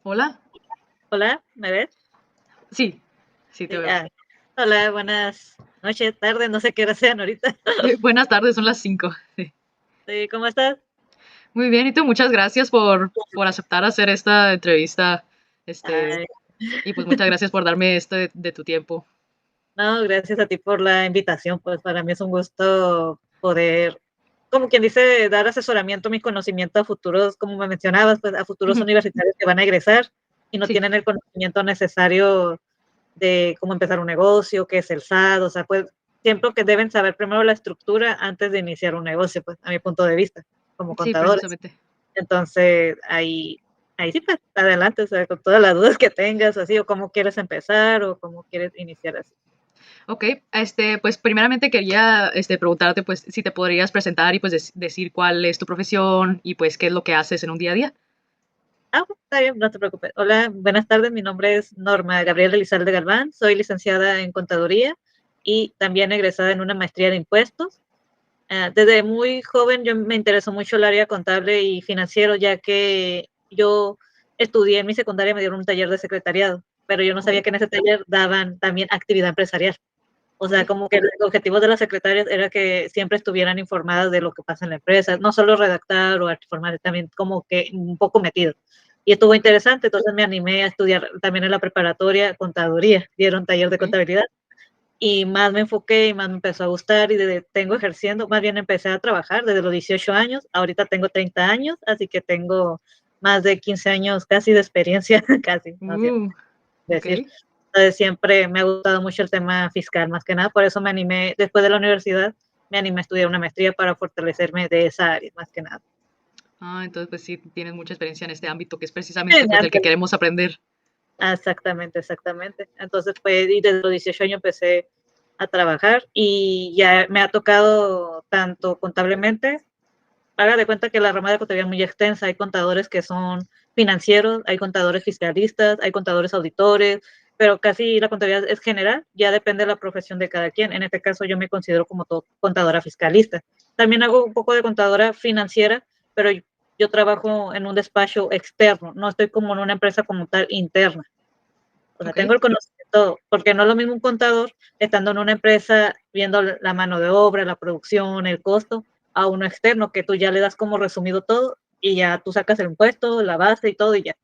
Hola. Hola, ¿me ves? Sí, sí te Sí, veo. hola, buenas noches, tardes, no sé qué hora sean ahorita. Buenas tardes, son las 5. Sí. Sí, ¿cómo estás? Muy bien, y tú, muchas gracias por aceptar hacer esta entrevista, Ay, y pues muchas gracias por darme esto de tu tiempo. no, gracias a ti por la invitación, pues para mí es un gusto poder, como quien dice, dar asesoramiento, mi conocimiento a futuros, como me mencionabas, pues a futuros Ujú. universitarios que van a egresar y no Sí, tienen el conocimiento necesario de cómo empezar un negocio, qué es el SAT, o sea, pues siempre que deben saber primero la estructura antes de iniciar un negocio, pues a mi punto de vista, como sí, contadores. precisamente. Entonces, ahí sí, pues, adelante, o sea, con todas las dudas que tengas, así, o cómo quieres empezar, o cómo quieres iniciar así. Ok, pues primeramente quería preguntarte pues si te podrías presentar y pues decir cuál es tu profesión y pues qué es lo que haces en un día a día. Está bien, no te preocupes. Hola, buenas tardes, mi nombre es Norma Gabriela Elizalde Galván, soy licenciada en Contaduría y también egresada en una maestría de impuestos. Desde muy joven yo me interesó mucho el área contable y financiero, ya que yo estudié en mi secundaria, me dieron un taller de secretariado, pero yo no Ok, sabía que en ese taller daban también actividad empresarial. O ok, sea, como que el objetivo de las secretarias era que siempre estuvieran informadas de lo que pasa en la empresa, no solo redactar o informar, también como que un poco metido. Y estuvo ok, interesante, entonces me animé a estudiar también en la preparatoria contaduría, dieron taller de ok. contabilidad y más me enfoqué y más me empezó a gustar y desde tengo ejerciendo, más bien empecé a trabajar desde los 18 años, ahorita tengo 30 años, así que tengo más de 15 años casi de experiencia, casi, no sé Ok. decir. Entonces siempre me ha gustado mucho el tema fiscal, más que nada, por eso me animé, después de la universidad, me animé a estudiar una maestría para fortalecerme de esa área, más que nada. Ah, entonces pues sí, tienes mucha experiencia en este ámbito que es precisamente pues del que Ándale. queremos aprender. Exactamente, exactamente. Entonces, pues, y desde los 18 años empecé a trabajar y ya me ha tocado tanto contablemente, haga de cuenta que la rama de contabilidad es muy extensa, hay contadores que son financieros, hay contadores fiscalistas, hay contadores auditores, pero casi la contabilidad es general, ya depende de la profesión de cada quien. En este caso yo me considero como contadora fiscalista. También hago un poco de contadora financiera, pero yo trabajo en un despacho externo, no estoy como en una empresa como tal interna. O sea, Ok. tengo el conocimiento, porque no es lo mismo un contador estando en una empresa viendo la mano de obra, la producción, el costo, a uno externo que tú ya le das como resumido todo y ya tú sacas el impuesto, la base y todo y ya.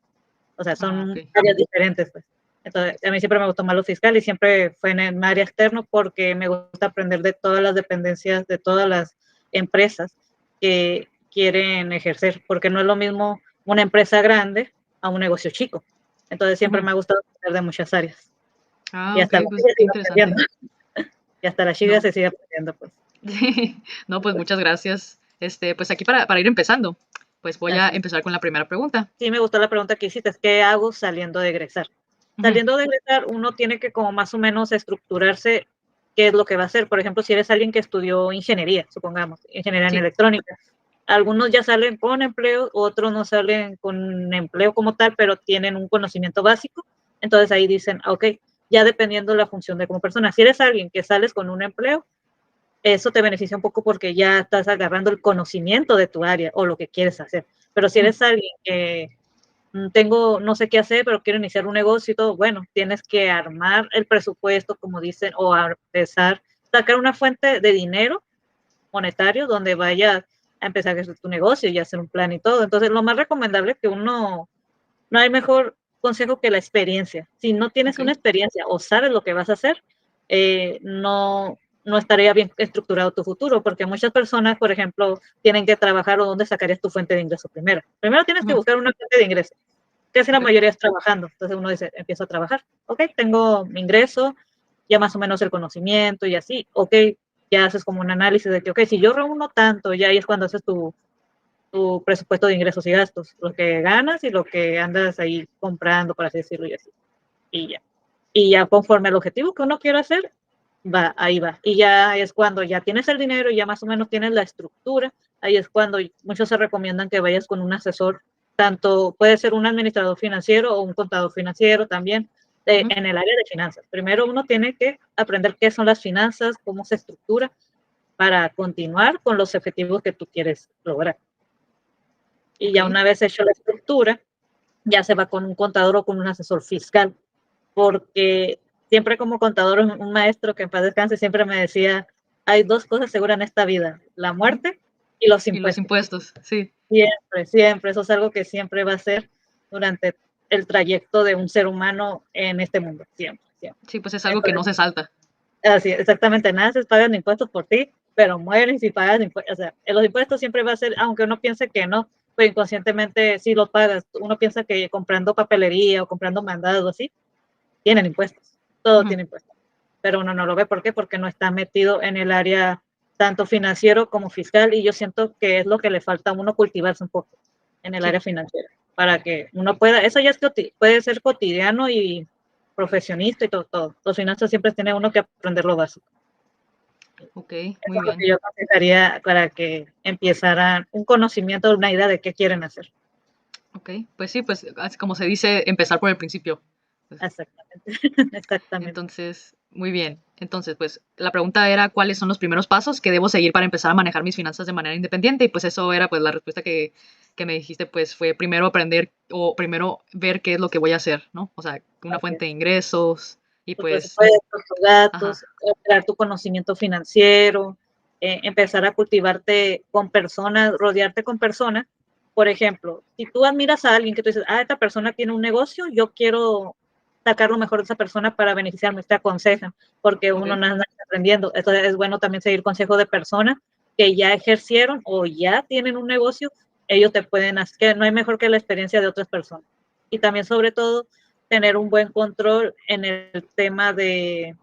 O sea, Ah, ok. son áreas diferentes, pues. Entonces, a mí siempre me gustó más lo fiscal y siempre fue en el área externo porque me gusta aprender de todas las dependencias, de todas las empresas que quieren ejercer, porque no es lo mismo una empresa grande a un negocio chico. Entonces, siempre Ujú. me ha gustado aprender de muchas áreas. Ah, Y ok, hasta la pues chica qué sigue aprendiendo. interesante. Y hasta la chica No, se sigue aprendiendo, pues. no, pues muchas gracias. Pues aquí para ir empezando, pues voy a Así. empezar con la primera pregunta. Sí, me gustó la pregunta que hiciste, ¿qué hago saliendo de egresar? Ujú. Saliendo de egresar, uno tiene que como más o menos estructurarse qué es lo que va a hacer. Por ejemplo, si eres alguien que estudió ingeniería, supongamos, ingeniería en Sí, electrónica, algunos ya salen con empleo, otros no salen con empleo como tal, pero tienen un conocimiento básico. Entonces ahí dicen, ok, ya dependiendo de la función de como persona. Si eres alguien que sales con un empleo, eso te beneficia un poco porque ya estás agarrando el conocimiento de tu área o lo que quieres hacer. Pero si ujú, eres alguien que tengo, no sé qué hacer, pero quiero iniciar un negocio y todo, bueno, tienes que armar el presupuesto, como dicen, o a empezar, sacar una fuente de dinero monetario donde vayas a empezar a hacer tu negocio y hacer un plan y todo. Entonces, lo más recomendable es que uno, no hay mejor consejo que la experiencia. Si no tienes ok, una experiencia o sabes lo que vas a hacer, no estaría bien estructurado tu futuro, porque muchas personas, por ejemplo, tienen que trabajar o dónde sacarías tu fuente de ingreso primero. Primero tienes que ujú, buscar una fuente de ingreso. Casi la ok, mayoría es trabajando. Entonces uno dice, empiezo a trabajar. Ok, tengo mi ingreso, ya más o menos el conocimiento y así. Ok, ya haces como un análisis de que, ok, si yo reúno tanto, ya ahí es cuando haces tu presupuesto de ingresos y gastos, lo que ganas y lo que andas ahí comprando, por así decirlo, y así. Y ya. Y ya conforme al objetivo que uno quiere hacer, va, ahí va. Y ya es cuando ya tienes el dinero y ya más o menos tienes la estructura, ahí es cuando muchos se recomiendan que vayas con un asesor, tanto puede ser un administrador financiero o un contador financiero también, ujú, en el área de finanzas. Primero uno tiene que aprender qué son las finanzas, cómo se estructura para continuar con los objetivos que tú quieres lograr. Y ok, ya una vez hecho la estructura, ya se va con un contador o con un asesor fiscal, porque siempre como contador, un maestro que en paz descanse siempre me decía, hay dos cosas seguras en esta vida, la Ujú. muerte y los Y los impuestos. impuestos, sí. Siempre, siempre, eso es algo que siempre va a ser durante el trayecto de un ser humano en este mundo, siempre, siempre. Sí, pues es algo que no Entonces, se salta. así, exactamente, naces, pagan impuestos por ti, pero mueres y pagas impuestos. O sea, los impuestos siempre va a ser, aunque uno piense que no, pues inconscientemente sí los pagas. Uno piensa que comprando papelería o comprando mandados así, tienen impuestos, todo Ujú. tiene impuestos. Pero uno no lo ve, ¿por qué? Porque no está metido en el área tanto financiero como fiscal, y yo siento que es lo que le falta a uno, cultivarse un poco en el área Sí, financiera, para que uno pueda, eso ya es puede ser cotidiano y profesionista y todo, todo. Los finanzas siempre tiene uno que aprender lo básico. ok, Eso muy es lo bien. que yo aconsejaría para que empezaran un conocimiento, una idea de qué quieren hacer. Ok, pues sí, pues como se dice, empezar por el principio. Pues, Exactamente, exactamente. entonces, muy bien. Entonces, pues la pregunta era cuáles son los primeros pasos que debo seguir para empezar a manejar mis finanzas de manera independiente. Y pues eso era pues la respuesta que me dijiste, pues fue primero aprender o primero ver qué es lo que voy a hacer, ¿no? O sea, una Así fuente de es. ingresos y Tu pues, presupuesto, tus ajá, gastos, crear tu conocimiento financiero, empezar a cultivarte con personas, rodearte con personas. Por ejemplo, si tú admiras a alguien que tú dices, ah, esta persona tiene un negocio, yo quiero sacar lo mejor de esa persona para beneficiarme, te aconsejan, porque ok, uno no anda aprendiendo. Entonces es bueno también seguir consejos de personas que ya ejercieron o ya tienen un negocio, ellos te pueden hacer, que no hay mejor que la experiencia de otras personas. Y también sobre todo tener un buen control en el tema de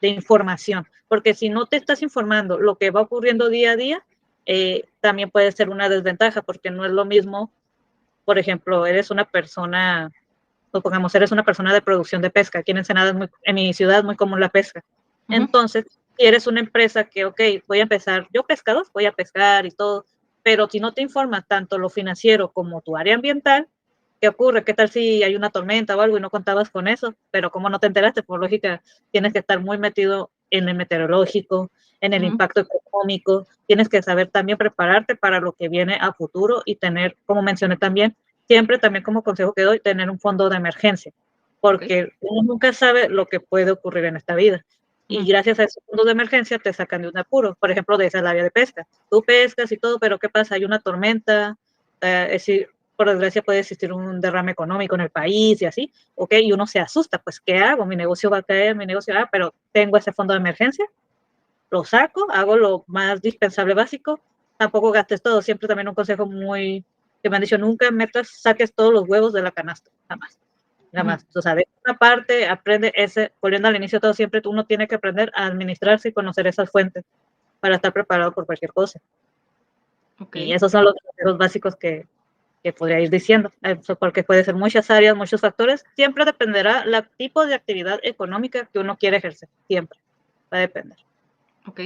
información, porque si no te estás informando lo que va ocurriendo día a día, también puede ser una desventaja, porque no es lo mismo, por ejemplo, eres una persona, supongamos, eres una persona de producción de pesca, aquí en Ensenada, en mi ciudad es muy común la pesca. ujú, Entonces, si eres una empresa que, ok, voy a empezar, yo pescador, voy a pescar y todo, pero si no te informas tanto lo financiero como tu área ambiental, ¿qué ocurre? ¿Qué tal si hay una tormenta o algo y no contabas con eso? Pero como no te enteraste, por lógica, tienes que estar muy metido en el meteorológico, en el ujú, impacto económico, tienes que saber también prepararte para lo que viene a futuro y tener, como mencioné también, siempre también como consejo que doy, tener un fondo de emergencia, ok, porque uno nunca sabe lo que puede ocurrir en esta vida. Y ujú, gracias a esos fondos de emergencia te sacan de un apuro. Por ejemplo, de esa área de pesca. Tú pescas y todo, pero ¿qué pasa? Hay una tormenta, es decir, por desgracia puede existir un derrame económico en el país y así, ok, y uno se asusta, pues, ¿qué hago? Mi negocio va a caer, mi negocio, pero tengo ese fondo de emergencia, lo saco, hago lo más dispensable básico, tampoco gastes todo, siempre también un consejo muy, que me han dicho, nunca metas, saques todos los huevos de la canasta, jamás, ujú, jamás, o sea, de una parte, aprende ese, volviendo al inicio todo, siempre uno tiene que aprender a administrarse y conocer esas fuentes para estar preparado por cualquier cosa, ok. y esos son los consejos básicos que podría ir diciendo, porque puede ser muchas áreas, muchos factores, siempre dependerá el tipo de actividad económica que uno quiere ejercer, siempre va a depender. Ok,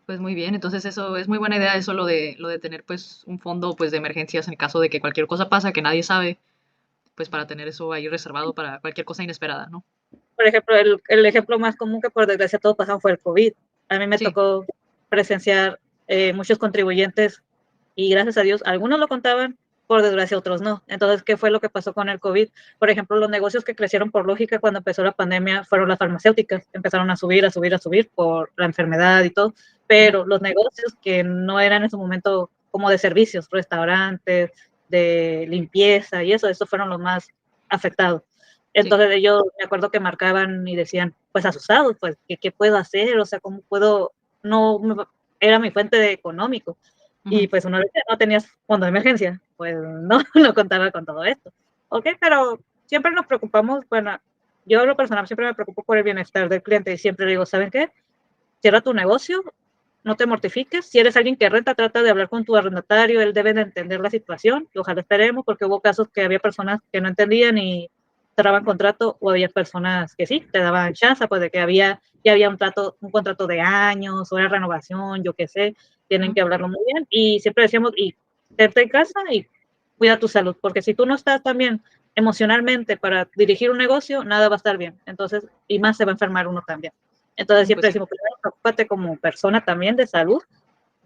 pues muy bien. Entonces eso es muy buena idea, eso lo de tener pues un fondo pues de emergencias en caso de que cualquier cosa pasa que nadie sabe, pues para tener eso ahí reservado para cualquier cosa inesperada, ¿no? Por ejemplo, el ejemplo más común que por desgracia todos pasaron fue el COVID. A mí me Sí, tocó presenciar muchos contribuyentes y gracias a Dios, algunos lo contaban, por desgracia otros no. Entonces, ¿qué fue lo que pasó con el COVID? Por ejemplo, los negocios que crecieron por lógica cuando empezó la pandemia fueron las farmacéuticas. Empezaron a subir, a subir, a subir por la enfermedad y todo. ujú, Pero los negocios que no eran en su momento como de servicios, restaurantes, de limpieza y eso, esos fueron los más afectados. sí, Entonces ellos, me acuerdo que marcaban y decían, pues asustados, pues, ¿qué puedo hacer? O sea, ¿cómo puedo? No, era mi fuente de económico. ujú, Y pues uno decía, no tenías fondo de emergencia, pues no, no contaba con todo esto. Ok, pero siempre nos preocupamos, bueno, yo en lo personal siempre me preocupo por el bienestar del cliente y siempre le digo, ¿saben qué? Cierra tu negocio, no te mortifiques. Si eres alguien que renta, trata de hablar con tu arrendatario, él debe de entender la situación y ojalá esperemos, porque hubo casos que había personas que no entendían y cerraban contrato, o había personas que sí, te daban chance, pues de que ya había un contrato de años, o era renovación, yo qué sé, tienen ujú, que hablarlo muy bien. Y siempre decíamos, y quédate en casa y cuida tu salud, porque si tú no estás también emocionalmente para dirigir un negocio, nada va a estar bien. Entonces, y más se va a enfermar uno también. Entonces pues siempre sí, decimos, primero preocúpate como persona también de salud,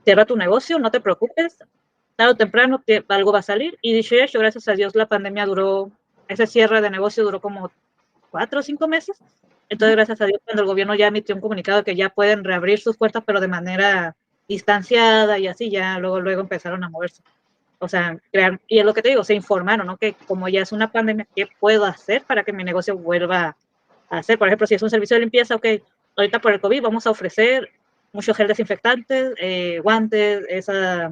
cierra tu negocio, no te preocupes, tarde o temprano algo va a salir. Y dicho y hecho, gracias a Dios, la pandemia duró, ese cierre de negocio duró como 4 o 5 meses. Entonces, gracias a Dios, cuando el gobierno ya emitió un comunicado que ya pueden reabrir sus puertas, pero de manera distanciada y así, ya luego empezaron a moverse. O sea, crear, y es lo que te digo, se informaron, ¿no? Que como ya es una pandemia, ¿qué puedo hacer para que mi negocio vuelva a hacer? Por ejemplo, si es un servicio de limpieza, ok, ahorita por el COVID vamos a ofrecer mucho gel desinfectante, guantes, esa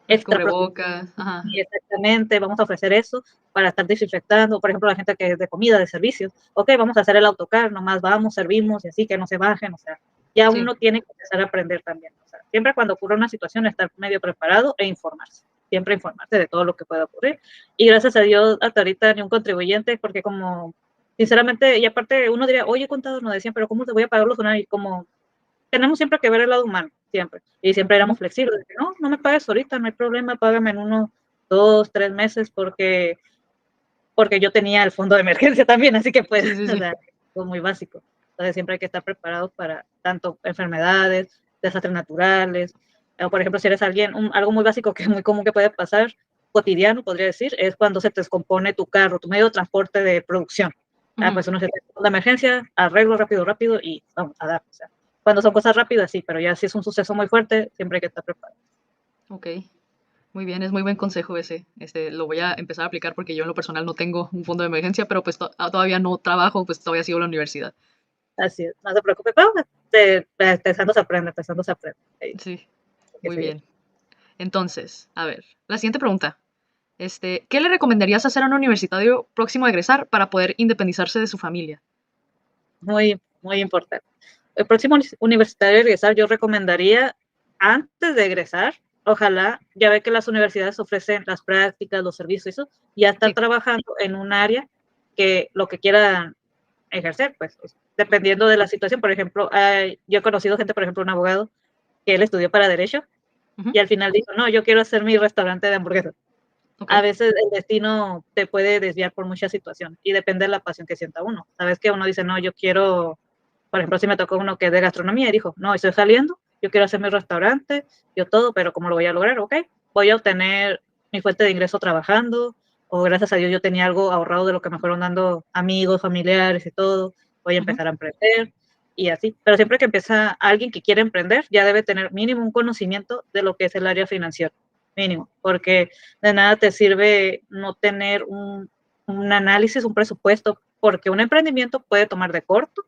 El extra protección. cubrebocas, ajá. Exactamente, vamos a ofrecer eso para estar desinfectando, por ejemplo, la gente que es de comida, de servicios, ok, vamos a hacer el autocar, nomás vamos, servimos y así, que no se bajen, o sea, ya Sí, uno tiene que empezar a aprender también, o sea, siempre cuando ocurre una situación estar medio preparado e informarse, siempre informarse de todo lo que pueda ocurrir, y gracias a Dios hasta ahorita ni un contribuyente, porque como, sinceramente, y aparte uno diría, oye, contador, nos decían, pero ¿cómo te voy a pagar los honorarios? Y como tenemos siempre que ver el lado humano, siempre. Y siempre ujú, éramos flexibles. No, no me pagues ahorita, no hay problema, págame en 1, 2, 3 meses porque yo tenía el fondo de emergencia también, así que pues, sí, sí, o sí, sea, fue muy básico. Entonces siempre hay que estar preparados para tanto enfermedades, desastres naturales. O, por ejemplo, si eres alguien, algo muy básico que es muy común que puede pasar, cotidiano, podría decir, es cuando se te descompone tu carro, tu medio de transporte de producción. Ah, ujú, pues uno se te de emergencia, arreglo rápido, rápido y vamos a dar. O sea, cuando son cosas rápidas, sí, pero ya si es un suceso muy fuerte, siempre hay que estar preparado. ok. Muy bien, es muy buen consejo ese. Lo voy a empezar a aplicar porque yo en lo personal no tengo un fondo de emergencia, pero pues todavía no trabajo, pues todavía sigo en la universidad. Así es, no se preocupe, pero empezando se aprende, empezando se aprende. Sí, Hay que muy seguir. bien. Entonces, a ver, la siguiente pregunta. ¿Qué le recomendarías hacer a un universitario próximo a egresar para poder independizarse de su familia? Muy, muy importante. El próximo universitario de egresar, yo recomendaría, antes de egresar, ojalá, ya ve que las universidades ofrecen las prácticas, los servicios, eso, ya estar Sí, trabajando en un área que lo que quieran ejercer, pues, dependiendo de la situación. Por ejemplo, yo he conocido gente, por ejemplo, un abogado que él estudió para Derecho ujú, y al final dijo, no, yo quiero hacer mi restaurante de hamburguesas. ok, A veces el destino te puede desviar por muchas situaciones y depende de la pasión que sienta uno. Sabes que uno dice, no, yo quiero, por ejemplo, si me tocó uno que es de gastronomía y dijo, no, estoy saliendo, yo quiero hacer mi restaurante, yo todo, pero ¿cómo lo voy a lograr? Ok, voy a obtener mi fuente de ingreso trabajando, o gracias a Dios yo tenía algo ahorrado de lo que me fueron dando amigos, familiares y todo, voy a ujú, empezar a emprender y así. Pero siempre que empieza alguien que quiere emprender, ya debe tener mínimo un conocimiento de lo que es el área financiera, mínimo, porque de nada te sirve no tener un análisis, un presupuesto, porque un emprendimiento puede tomar de corto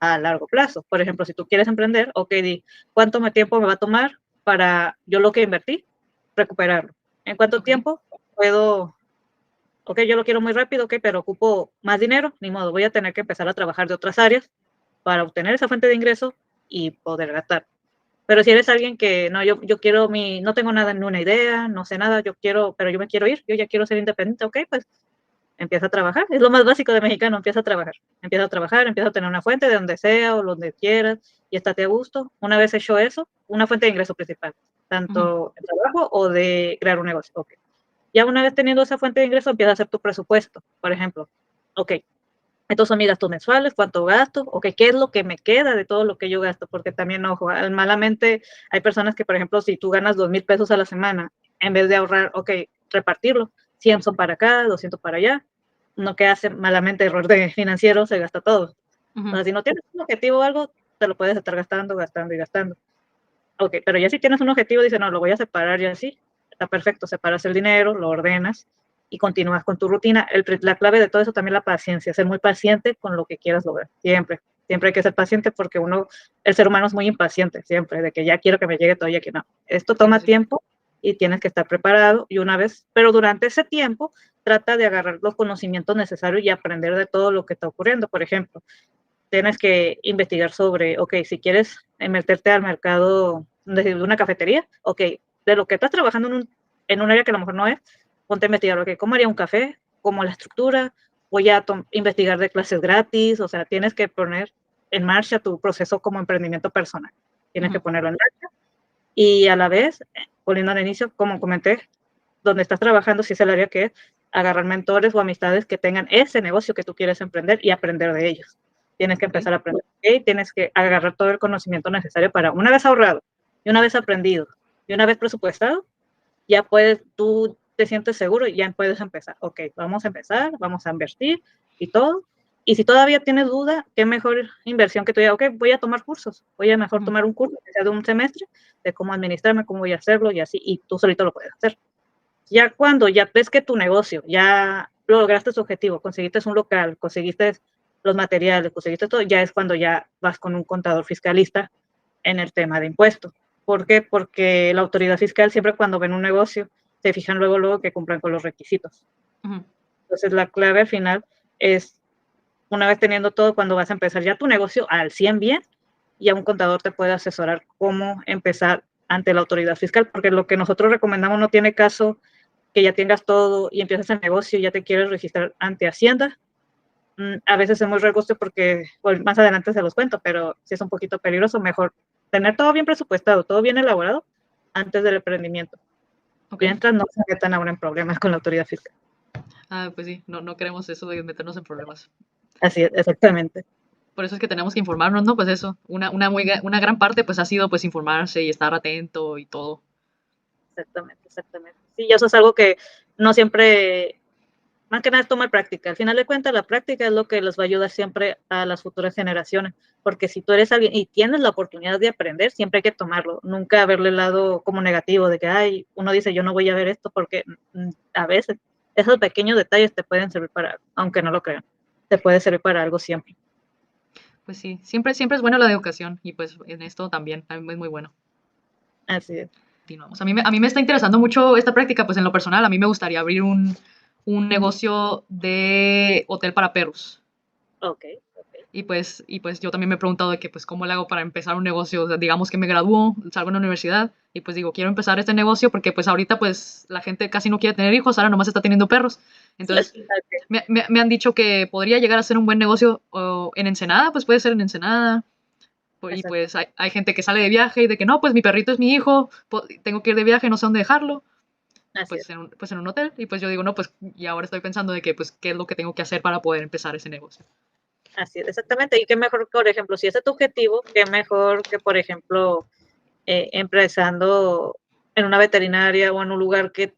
a largo plazo. Por ejemplo, si tú quieres emprender, ok, di, ¿cuánto tiempo me va a tomar para yo lo que invertí, recuperarlo? ¿En cuánto ok, tiempo puedo, ok, yo lo quiero muy rápido, ok, pero ocupo más dinero, ni modo, voy a tener que empezar a trabajar de otras áreas para obtener esa fuente de ingreso y poder gastar. Pero si eres alguien que no, yo quiero no tengo nada, ni una idea, no sé nada, yo quiero, pero yo me quiero ir, yo ya quiero ser independiente, ok, pues empieza a trabajar, es lo más básico de mexicano, empieza a tener una fuente de donde sea o donde quieras y estate a gusto. Una vez hecho eso, una fuente de ingreso principal, ujú, tanto de trabajo o de crear un negocio, ok. Ya una vez teniendo esa fuente de ingreso, empieza a hacer tu presupuesto, por ejemplo, ok, estos son mis gastos mensuales, cuánto gasto, o qué es lo que me queda de todo lo que yo gasto, porque también, ojo, malamente hay personas que, por ejemplo, si tú ganas 2,000 pesos a la semana, en vez de ahorrar, ok, repartirlo, 100 son para acá, 200 para allá, no que hace malamente error de financiero, se gasta todo. O ujú, sea, si no tienes un objetivo o algo, te lo puedes estar gastando, gastando y gastando. Ok, pero ya si tienes un objetivo, dices, no, lo voy a separar y así, está perfecto, separas el dinero, lo ordenas y continúas con tu rutina. La clave de todo eso también es la paciencia, ser muy paciente con lo que quieras lograr, siempre. Siempre hay que ser paciente porque el ser humano es muy impaciente, siempre, de que ya quiero que me llegue todo y que no. Esto sí, sí, toma sí, tiempo y tienes que estar preparado y una vez, pero durante ese tiempo trata de agarrar los conocimientos necesarios y aprender de todo lo que está ocurriendo. Por ejemplo, tienes que investigar sobre, ok, si quieres meterte al mercado de una cafetería, ok, de lo que estás trabajando en un área que a lo mejor no es, ponte a investigar, ok, ¿cómo haría un café? ¿Cómo la estructura? Voy a investigar de clases gratis, o sea, tienes que poner en marcha tu proceso como emprendimiento personal. Tienes que ujú, ponerlo en marcha y a la vez, poniendo al inicio, como comenté, donde estás trabajando, si es el área que es, agarrar mentores o amistades que tengan ese negocio que tú quieres emprender y aprender de ellos. Tienes que ok, empezar a aprender, ¿okay? Tienes que agarrar todo el conocimiento necesario para, una vez ahorrado, y una vez aprendido, y una vez presupuestado, ya puedes, tú te sientes seguro y ya puedes empezar. Ok, vamos a empezar, vamos a invertir y todo. Y si todavía tienes duda, qué mejor inversión que tú digas, ok, voy a tomar cursos, voy a mejor tomar un curso que sea de un semestre, de cómo administrarme, cómo voy a hacerlo y así, y tú solito lo puedes hacer. Ya cuando ya ves que tu negocio, ya lograste su objetivo, conseguiste un local, conseguiste los materiales, conseguiste todo, ya es cuando ya vas con un contador fiscalista en el tema de impuestos. ¿Por qué? Porque la autoridad fiscal siempre cuando ven un negocio se fijan luego que cumplan con los requisitos. Entonces la clave al final es, una vez teniendo todo, cuando vas a empezar ya tu negocio al 100 bien, ya un contador te puede asesorar cómo empezar ante la autoridad fiscal, porque lo que nosotros recomendamos no tiene caso que ya tengas todo y empiezas el negocio y ya te quieres registrar ante Hacienda. A veces es muy riesgoso porque, pues, más adelante se los cuento, pero si es un poquito peligroso, mejor tener todo bien presupuestado, todo bien elaborado antes del emprendimiento. Ok. Mientras no se metan ahora en problemas con la autoridad fiscal. Ah, pues sí, no queremos eso de meternos en problemas. Así es, exactamente. Por eso es que tenemos que informarnos, ¿no? Pues eso, una gran parte pues ha sido pues informarse y estar atento y todo. Exactamente, exactamente. Sí, y eso es algo que no siempre, más que nada es tomar práctica. Al final de cuentas, la práctica es lo que les va a ayudar siempre a las futuras generaciones, porque si tú eres alguien y tienes la oportunidad de aprender, siempre hay que tomarlo, nunca verle el lado como negativo de que, ay, uno dice, yo no voy a ver esto, porque a veces esos pequeños detalles te pueden servir para algo, aunque no lo crean, te puede servir para algo siempre. Pues sí, siempre es bueno la educación y pues en esto también es muy bueno. Así es. Continuamos. A mí me está interesando mucho esta práctica, pues en lo personal, a mí me gustaría abrir un negocio de hotel para perros. Ok, ok. Y pues yo también me he preguntado de que, pues, ¿cómo le hago para empezar un negocio? O sea, digamos que me gradúo, salgo en la universidad y pues digo, quiero empezar este negocio porque pues ahorita pues la gente casi no quiere tener hijos, ahora nomás está teniendo perros. Entonces, Ok. me han dicho que podría llegar a ser un buen negocio en Ensenada, pues puede ser en Ensenada. Y Exacto. pues hay gente que sale de viaje y de que no, pues mi perrito es mi hijo, tengo que ir de viaje, no sé dónde dejarlo. Así es. Pues en un hotel. Y pues yo digo, no, pues y ahora estoy pensando de que, pues, ¿qué es lo que tengo que hacer para poder empezar ese negocio? Así es, exactamente. Y qué mejor, por ejemplo, si ese es tu objetivo, qué mejor que, por ejemplo, empezando en una veterinaria o en un lugar que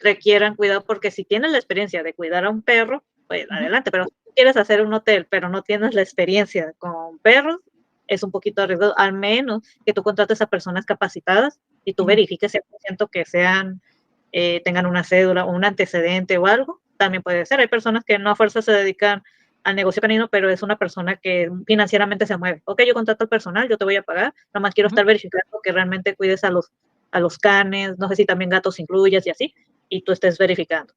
requieran cuidado, porque si tienes la experiencia de cuidar a un perro, pues Ujú, adelante, pero si quieres hacer un hotel, pero no tienes la experiencia con perros, es un poquito arriesgado, al menos que tú contrates a personas capacitadas y tú ujú, verifiques 100% que sean, tengan una cédula o un antecedente o algo, también puede ser. Hay personas que no a fuerza se dedican al negocio canino, pero es una persona que financieramente se mueve. Ok, yo contrato al personal, yo te voy a pagar, nada más quiero ujú, estar verificando que realmente cuides a los canes, no sé si también gatos incluyas y así, y tú estés verificando.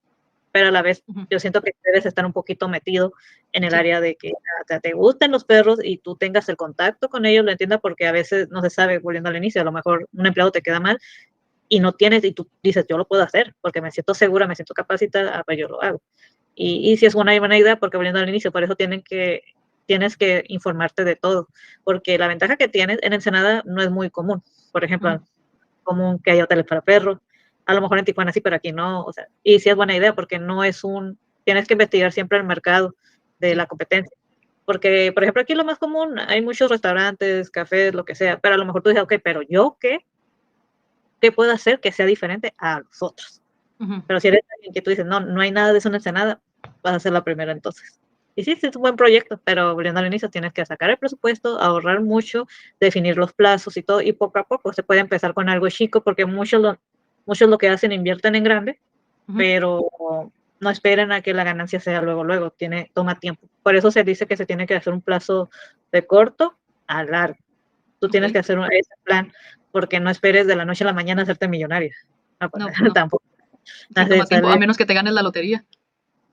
Pero a la vez, ujú. yo siento que debes estar un poquito metido en el Sí. área de que te gusten los perros y tú tengas el contacto con ellos, lo entiendas, porque a veces no se sabe, volviendo al inicio, a lo mejor un empleado te queda mal y no tienes, y tú dices, yo lo puedo hacer, porque me siento segura, me siento capacitada, pues yo lo hago. Y si es una buena idea, porque volviendo al inicio, por eso tienes que informarte de todo, porque la ventaja que tienes en Ensenada no es muy común. Por Ujú, ejemplo, común que haya hoteles para perros, a lo mejor en Tijuana sí, pero aquí no, o sea, y sí es buena idea porque no es tienes que investigar siempre el mercado de la sí. competencia. Porque, por ejemplo, aquí lo más común, hay muchos restaurantes, cafés, lo que sea, pero a lo mejor tú dices, ok, pero yo qué puedo hacer que sea diferente a los otros. Ujú. Pero si eres alguien que tú dices, no, no hay nada de eso en Ensenada, vas a ser la primera entonces. Y sí, sí, es un buen proyecto, pero volviendo al inicio tienes que sacar el presupuesto, ahorrar mucho, definir los plazos y todo, y poco a poco se puede empezar con algo chico, porque muchos lo que hacen invierten en grande, Ujú. pero no esperen a que la ganancia sea luego, luego, toma tiempo. Por eso se dice que se tiene que hacer un plazo de corto a largo. Tú Ok. tienes que hacer ese plan, porque no esperes de la noche a la mañana hacerte millonaria. No, pues, No, pues no. tampoco. Sí, Así toma tiempo, a sale. menos que te ganes la lotería.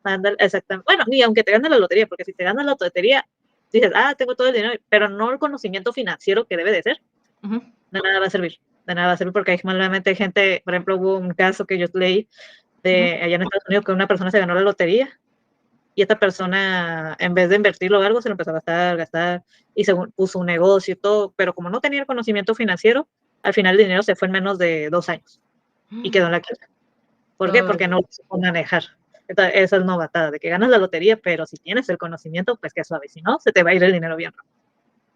Ándale, exactamente. Bueno, ni aunque te ganes la lotería, porque si te ganas la lotería, dices, tengo todo el dinero, pero no el conocimiento financiero que debe de ser, Ujú, de nada va a servir. De nada va a servir porque hay malamente gente, por ejemplo, hubo un caso que yo leí ujú. de allá en Estados Unidos que una persona se ganó la lotería y esta persona, en vez de invertirlo o algo, se lo empezó a gastar, y según puso un negocio y todo, pero como no tenía el conocimiento financiero, al final el dinero se fue en menos de 2 años y quedó en la quiebra. ¿Por qué? Porque Ay, no lo supo manejar. Esa es novatada, de que ganas la lotería, pero si tienes el conocimiento, pues qué suave, si no, se te va a ir el dinero bien rápido.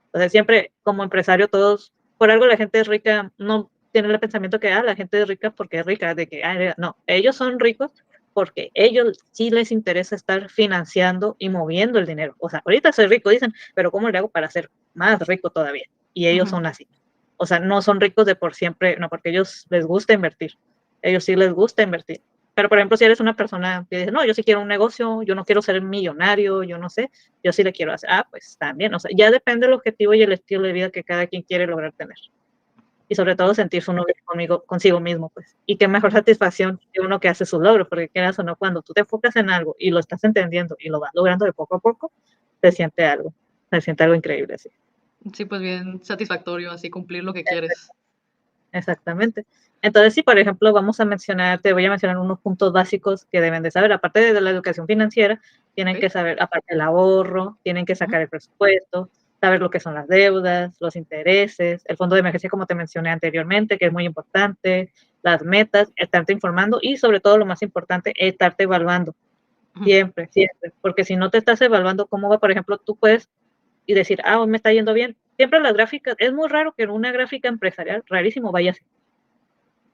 Entonces siempre como empresario todos, por algo la gente es rica, no tienen el pensamiento que la gente es rica porque es rica, de que no, ellos son ricos porque ellos sí les interesa estar financiando y moviendo el dinero. O sea, ahorita soy rico, dicen, pero ¿cómo le hago para ser más rico todavía? Y ellos son así. O sea, no son ricos de por siempre, no, porque ellos les gusta invertir. Ellos sí les gusta invertir. Pero, por ejemplo, si eres una persona que dice, no, yo sí quiero un negocio, yo no quiero ser millonario, yo no sé, yo sí le quiero hacer. Pues también, o sea, ya depende del objetivo y el estilo de vida que cada quien quiere lograr tener. Y sobre todo sentirse uno consigo mismo, pues. Y qué mejor satisfacción que uno que hace su logro, porque quieras o no, cuando tú te enfocas en algo y lo estás entendiendo y lo vas logrando de poco a poco, se siente algo increíble, así. Sí, pues bien satisfactorio, así cumplir lo que quieres. Exactamente. Entonces, sí, por ejemplo, te voy a mencionar unos puntos básicos que deben de saber. Aparte de la educación financiera, tienen que saber, aparte del ahorro, tienen que sacar el presupuesto, saber lo que son las deudas, los intereses, el fondo de emergencia, como te mencioné anteriormente, que es muy importante, las metas, estarte informando y sobre todo lo más importante, estarte evaluando. Siempre, siempre. Porque si no te estás evaluando cómo va, por ejemplo, tú puedes y decir, hoy me está yendo bien. Siempre las gráficas, es muy raro que en una gráfica empresarial, rarísimo, vaya así.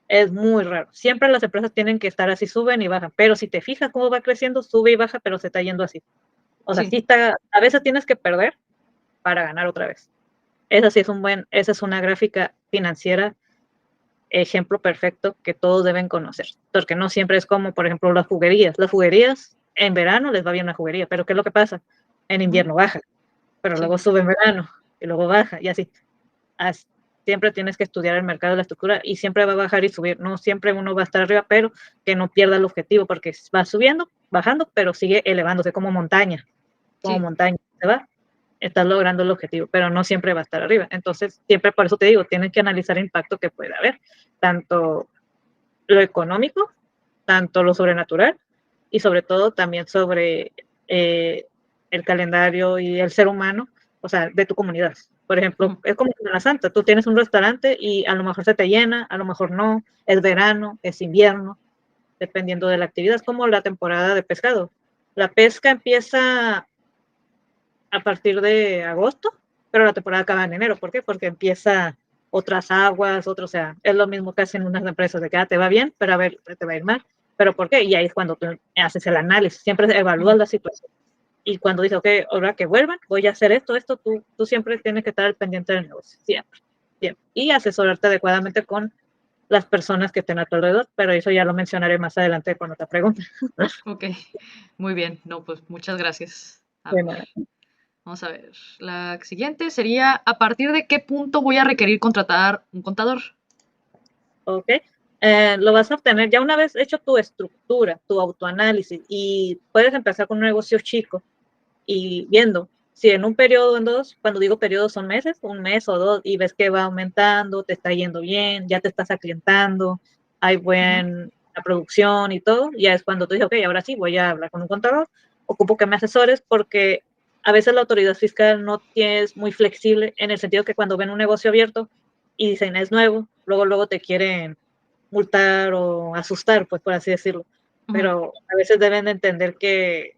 Es muy raro. Siempre las empresas tienen que estar así, suben y bajan. Pero si te fijas cómo va creciendo, sube y baja, pero se está yendo así. O sea, sí está, a veces tienes que perder para ganar otra vez. Esa es una gráfica financiera, ejemplo perfecto que todos deben conocer. Porque no siempre es como, por ejemplo, las juguerías. Las juguerías, en verano les va bien una juguería, pero ¿qué es lo que pasa? En invierno baja, pero luego sube en verano y luego baja y así. Siempre tienes que estudiar el mercado de la estructura y siempre va a bajar y subir. No siempre uno va a estar arriba, pero que no pierda el objetivo porque va subiendo, bajando, pero sigue elevándose como montaña. Se va, estás logrando el objetivo, pero no siempre va a estar arriba. Entonces, siempre por eso te digo, tienes que analizar el impacto que puede haber, tanto lo económico, tanto lo sobrenatural y sobre todo también sobre el calendario y el ser humano, o sea, de tu comunidad. Por ejemplo, es como Semana Santa, tú tienes un restaurante y a lo mejor se te llena, a lo mejor no, es verano, es invierno, dependiendo de la actividad, es como la temporada de pescado. La pesca empieza a partir de agosto, pero la temporada acaba en enero. ¿Por qué? Porque empieza otras aguas, o sea, es lo mismo que hacen unas empresas de que te va bien, pero a ver, te va a ir mal. ¿Pero por qué? Y ahí es cuando tú haces el análisis, siempre evalúas la situación. Y cuando dices, ok, ahora que vuelvan, voy a hacer esto, tú siempre tienes que estar al pendiente del negocio, siempre, siempre. Y asesorarte adecuadamente con las personas que estén a tu alrededor, pero eso ya lo mencionaré más adelante cuando te pregunten. Ok, muy bien. No, pues muchas gracias. A ver, Bueno, vamos a ver. La siguiente sería, ¿a partir de qué punto voy a requerir contratar un contador? ok. Lo vas a obtener ya una vez hecho tu estructura, tu autoanálisis y puedes empezar con un negocio chico y viendo si en un periodo o en dos, cuando digo periodo son meses, un mes o dos, y ves que va aumentando, te está yendo bien, ya te estás aclientando, hay buena producción y todo, ya es cuando tú dices, ok, ahora sí, voy a hablar con un contador, ocupo que me asesores porque a veces la autoridad fiscal no es muy flexible en el sentido que cuando ven un negocio abierto y dicen es nuevo, luego te quieren multar o asustar, pues por así decirlo. Pero a veces deben de entender que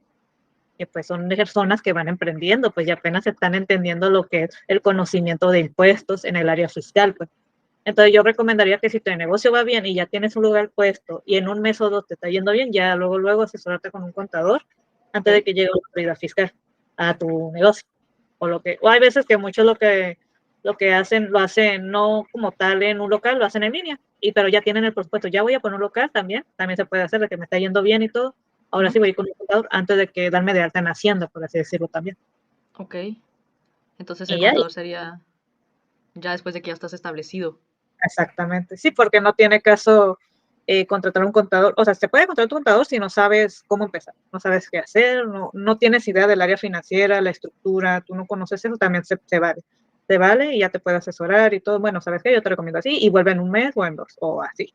pues son personas que van emprendiendo, pues y apenas están entendiendo lo que es el conocimiento de impuestos en el área fiscal, pues. Entonces yo recomendaría que si tu negocio va bien y ya tienes un lugar puesto y en un mes o dos te está yendo bien, ya luego asesorarte con un contador antes de que llegue la autoridad fiscal a tu negocio. O hay veces que muchos lo que hacen, lo hacen no como tal en un local, lo hacen en línea, pero ya tienen el presupuesto, ya voy a poner un local también se puede hacer de que me está yendo bien y todo. Ahora sí voy con un contador antes de que darme de alta en Hacienda, por así decirlo también. Ok, entonces el Y ya, contador sería ya después de que ya estás establecido. exactamente. Sí, porque no tiene caso contratar un contador. O sea, se puede contratar un contador si no sabes cómo empezar, no sabes qué hacer, no tienes idea del área financiera, la estructura, tú no conoces eso, también se vale. Se vale y ya te puede asesorar y todo. Bueno, ¿sabes qué? Yo te recomiendo así y vuelve en un mes o en dos o así.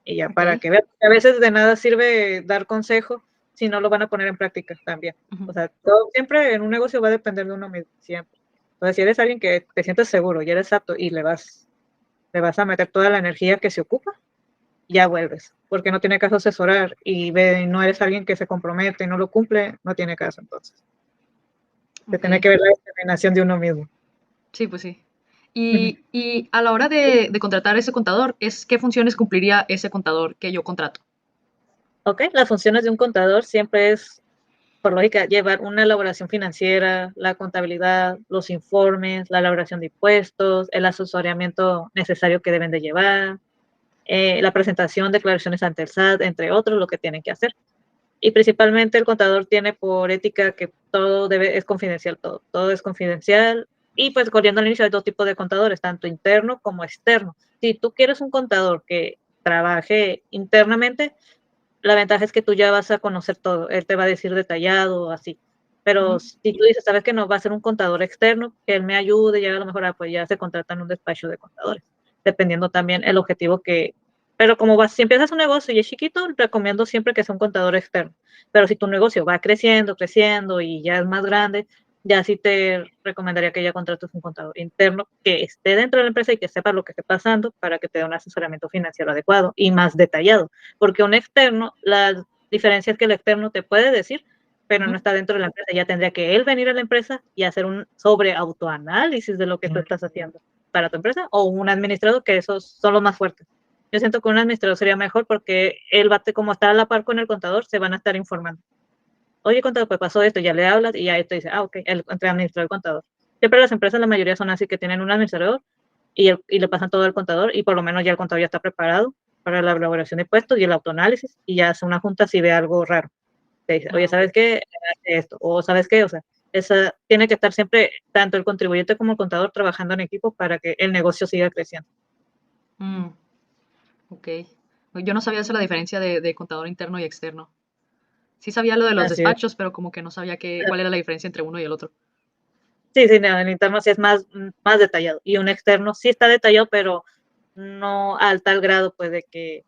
Y ya para que veas. A veces de nada sirve dar consejo si no lo van a poner en práctica también. O sea, todo siempre en un negocio va a depender de uno mismo, siempre. Entonces, si eres alguien que te sientes seguro y eres apto y le vas a meter toda la energía que se ocupa, ya vuelves, porque no tiene caso asesorar y no eres alguien que se compromete y no lo cumple, no tiene caso entonces. Se tiene que ver la determinación de uno mismo. Sí, pues sí. Ujú. Y a la hora de contratar a ese contador, ¿qué funciones cumpliría ese contador que yo contrato? Ok, las funciones de un contador siempre es, por lógica, llevar una elaboración financiera, la contabilidad, los informes, la elaboración de impuestos, el asesoramiento necesario que deben de llevar, la presentación, declaraciones ante el SAT, entre otros, lo que tienen que hacer. Y principalmente el contador tiene por ética que es confidencial, todo es confidencial. Y pues corriendo al inicio hay dos tipos de contadores, tanto interno como externo. Si tú quieres un contador que trabaje internamente, la ventaja es que tú ya vas a conocer todo, él te va a decir detallado, así. Pero Ujú. si tú dices, sabes que no va a ser un contador externo, que él me ayude, ya a lo mejor pues ya se contratan un despacho de contadores, dependiendo también el objetivo que... Pero como vas, si empiezas un negocio y es chiquito, recomiendo siempre que sea un contador externo. Pero si tu negocio va creciendo, creciendo y ya es más grande, ya sí te recomendaría que ya contrates un contador interno que esté dentro de la empresa y que sepa lo que esté pasando para que te dé un asesoramiento financiero adecuado y más detallado, porque un externo, la diferencia es que el externo te puede decir, pero no Ujú. está dentro de la empresa, ya tendría que él venir a la empresa y hacer un sobre autoanálisis de lo que tú estás haciendo para tu empresa, o un administrador, que esos son los más fuertes. Yo siento que un administrador sería mejor porque él va, como está a la par con el contador, se van a estar informando. Oye, contador, pues pasó esto, ya le hablas y ya esto dice, ok, entre administrador y contador. Siempre las empresas, la mayoría son así, que tienen un administrador y le pasan todo al contador y por lo menos ya el contador ya está preparado para la elaboración de impuestos y el autoanálisis y ya hace una junta si ve algo raro. Te dice, oye, Ah, ok. ¿sabes qué? Hace esto. O ¿sabes qué? O sea, esa, tiene que estar siempre tanto el contribuyente como el contador trabajando en equipo para que el negocio siga creciendo. Mm, ok. Yo no sabía hacer la diferencia de contador interno y externo. Sí sabía lo de los Así es. despachos, pero como que no sabía cuál era la diferencia entre uno y el otro. Sí, sí, no, el interno sí es más detallado y un externo sí está detallado, pero no al tal grado, pues, de que,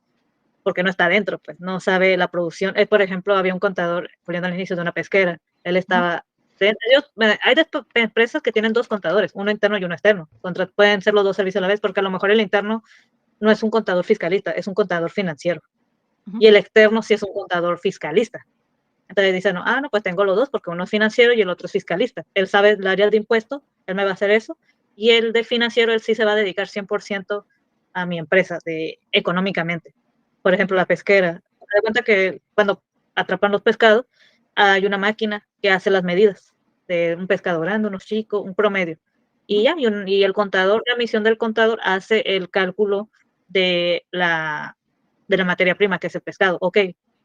porque no está dentro, pues, no sabe la producción. Por ejemplo, había un contador, poniendo al inicio de una pesquera, él Ujú. estaba, hay empresas que tienen dos contadores, uno interno y uno externo, pueden ser los dos servicios a la vez, porque a lo mejor el interno no es un contador fiscalista, es un contador financiero, Ujú. y el externo sí es un contador fiscalista. Entonces dicen, no, no, pues tengo los dos, porque uno es financiero y el otro es fiscalista. Él sabe el área de impuestos, él me va a hacer eso, y el de financiero, él sí se va a dedicar 100% a mi empresa, económicamente. Por ejemplo, Ok. la pesquera. Se da cuenta que cuando atrapan los pescados, hay una máquina que hace las medidas de un pescado grande, unos chicos, un promedio. Y Ujú. ya, y el contador, la misión del contador hace el cálculo de de la materia prima, que es el pescado. Ok,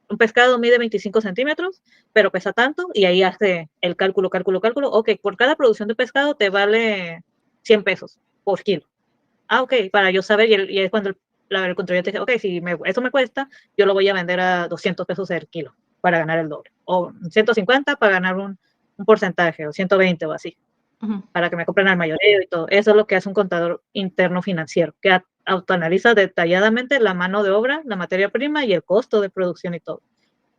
un pescado mide 25 centímetros, pero pesa tanto, y ahí hace el cálculo. Ok, por cada producción de pescado te vale 100 pesos por kilo. Ah, ok, para yo saber, y es cuando el contribuyente dice, ok, si eso me cuesta, yo lo voy a vender a 200 pesos el kilo para ganar el doble, o 150 para ganar un porcentaje, o 120 o así, Ujú. para que me compren al mayoreo y todo. Eso es lo que hace un contador interno financiero, que autoanaliza detalladamente la mano de obra, la materia prima y el costo de producción y todo.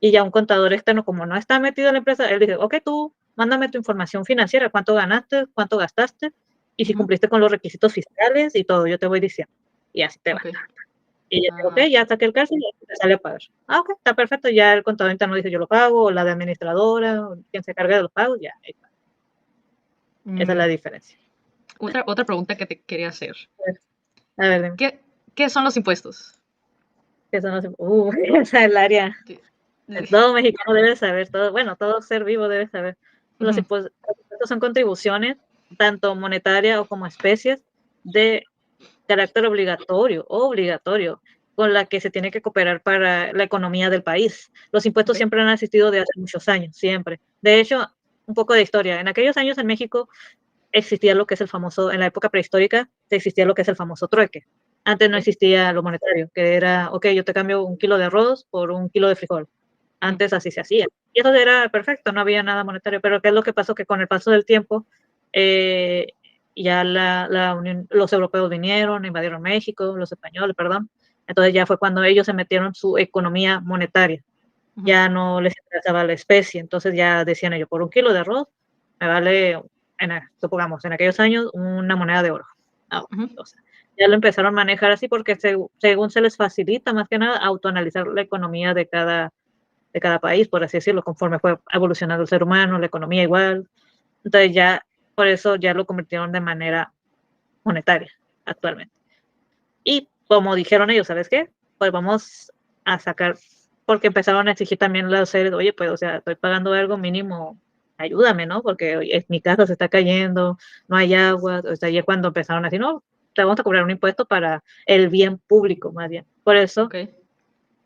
Y ya un contador externo, como no está metido en la empresa, él dice, ok, tú mándame tu información financiera, cuánto ganaste, cuánto gastaste, y si Ujú. cumpliste con los requisitos fiscales y todo, yo te voy diciendo. Y así te va. Ok. Y ya digo, ok, Ah, ya saqué el caso y te sale a pagar. Ah, ok, está perfecto, ya el contador interno dice yo lo pago, o la de administradora, o quien se cargue de los pagos, ya, ahí está. Esa es mm, la diferencia. otra pregunta que te quería hacer. A ver, dime, ¿Qué, qué son los impuestos? ¿qué son los... esa es el área. Sí. Todo mexicano debe saber, todo, bueno, todo ser vivo debe saber. Ujú. Los impuestos son contribuciones, tanto monetarias o como especies, de carácter obligatorio, con la que se tiene que cooperar para la economía del país. Los impuestos Ok. siempre han existido de hace muchos años, siempre. De hecho, un poco de historia. En aquellos años en México existía lo que es el famoso, en la época prehistórica, existía lo que es el famoso trueque. Antes no Ok. existía lo monetario, que era, ok, yo te cambio un kilo de arroz por un kilo de frijol. Ujú. Antes así se hacía. Y eso era perfecto, no había nada monetario. Pero ¿qué es lo que pasó? Que con el paso del tiempo, eh, ya los europeos vinieron, invadieron México, los españoles, perdón. Entonces ya fue cuando ellos se metieron su economía monetaria. Ujú. Ya no les interesaba la especie. Entonces ya decían ellos, por un kilo de arroz me vale, supongamos, en aquellos años, una moneda de oro. Ah, Ujú. o sea, ya lo empezaron a manejar así porque según se les facilita más que nada autoanalizar la economía de cada país, por así decirlo, conforme fue evolucionando el ser humano, la economía igual. Entonces ya, por eso ya lo convirtieron de manera monetaria actualmente. Y como dijeron ellos, ¿sabes qué? Pues vamos a sacar, porque empezaron a exigir también las series, oye, pues, o sea, estoy pagando algo mínimo, ayúdame, ¿no? Porque oye, mi casa se está cayendo, no hay agua, o sea, ya cuando empezaron a decir, no, te vamos a cobrar un impuesto para el bien público, más bien. Ok.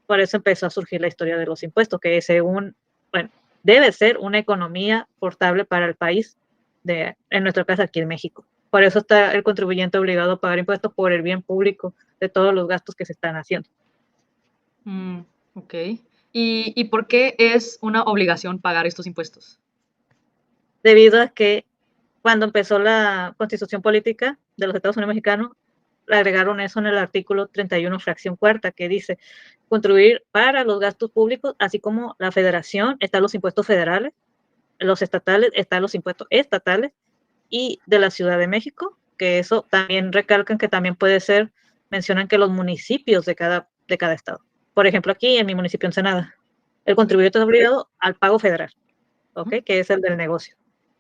Por eso empezó a surgir la historia de los impuestos, que según, bueno, debe ser una economía portable para el país, en nuestro caso aquí en México. Por eso está el contribuyente obligado a pagar impuestos por el bien público de todos los gastos que se están haciendo. Mm, ok. ¿Y por qué es una obligación pagar estos impuestos? Debido a que cuando empezó la constitución política de los Estados Unidos mexicanos, le agregaron eso en el artículo 31, fracción cuarta, que dice contribuir para los gastos públicos, así como la federación, están los impuestos federales, los estatales, están los impuestos estatales, y de la Ciudad de México, que eso también recalcan que también puede ser, mencionan que los municipios de cada estado. Por ejemplo, aquí en mi municipio Ensenada, el contribuyente es obligado al pago federal, ¿ok? Que es el del negocio.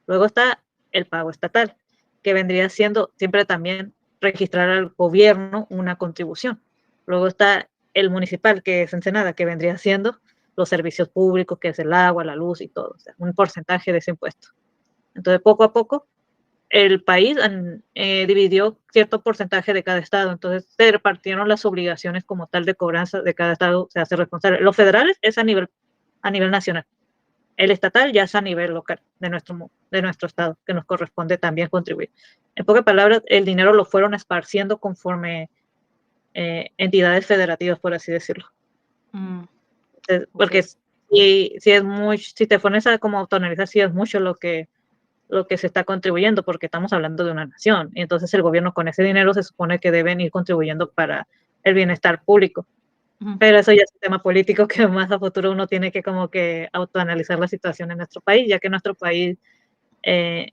Luego está el pago estatal, que vendría siendo siempre también registrar al gobierno una contribución. Luego está el municipal, que es Ensenada, que vendría siendo los servicios públicos, que es el agua, la luz y todo, o sea, un porcentaje de ese impuesto. Entonces, poco a poco, el país dividió cierto porcentaje de cada estado, entonces se repartieron las obligaciones como tal de cobranza de cada estado, se hace responsable. Los federales es a nivel nacional, el estatal ya es a nivel local de nuestro estado, que nos corresponde también contribuir. En pocas palabras, el dinero lo fueron esparciendo conforme entidades federativas, por así decirlo. Mm, ok. Porque si es mucho, si te pones a como autoanalizar, si es mucho lo que se está contribuyendo, porque estamos hablando de una nación, y entonces el gobierno con ese dinero se supone que deben ir contribuyendo para el bienestar público. Ujú. Pero eso ya es un tema político que más a futuro uno tiene que como que autoanalizar la situación en nuestro país, ya que nuestro país, eh,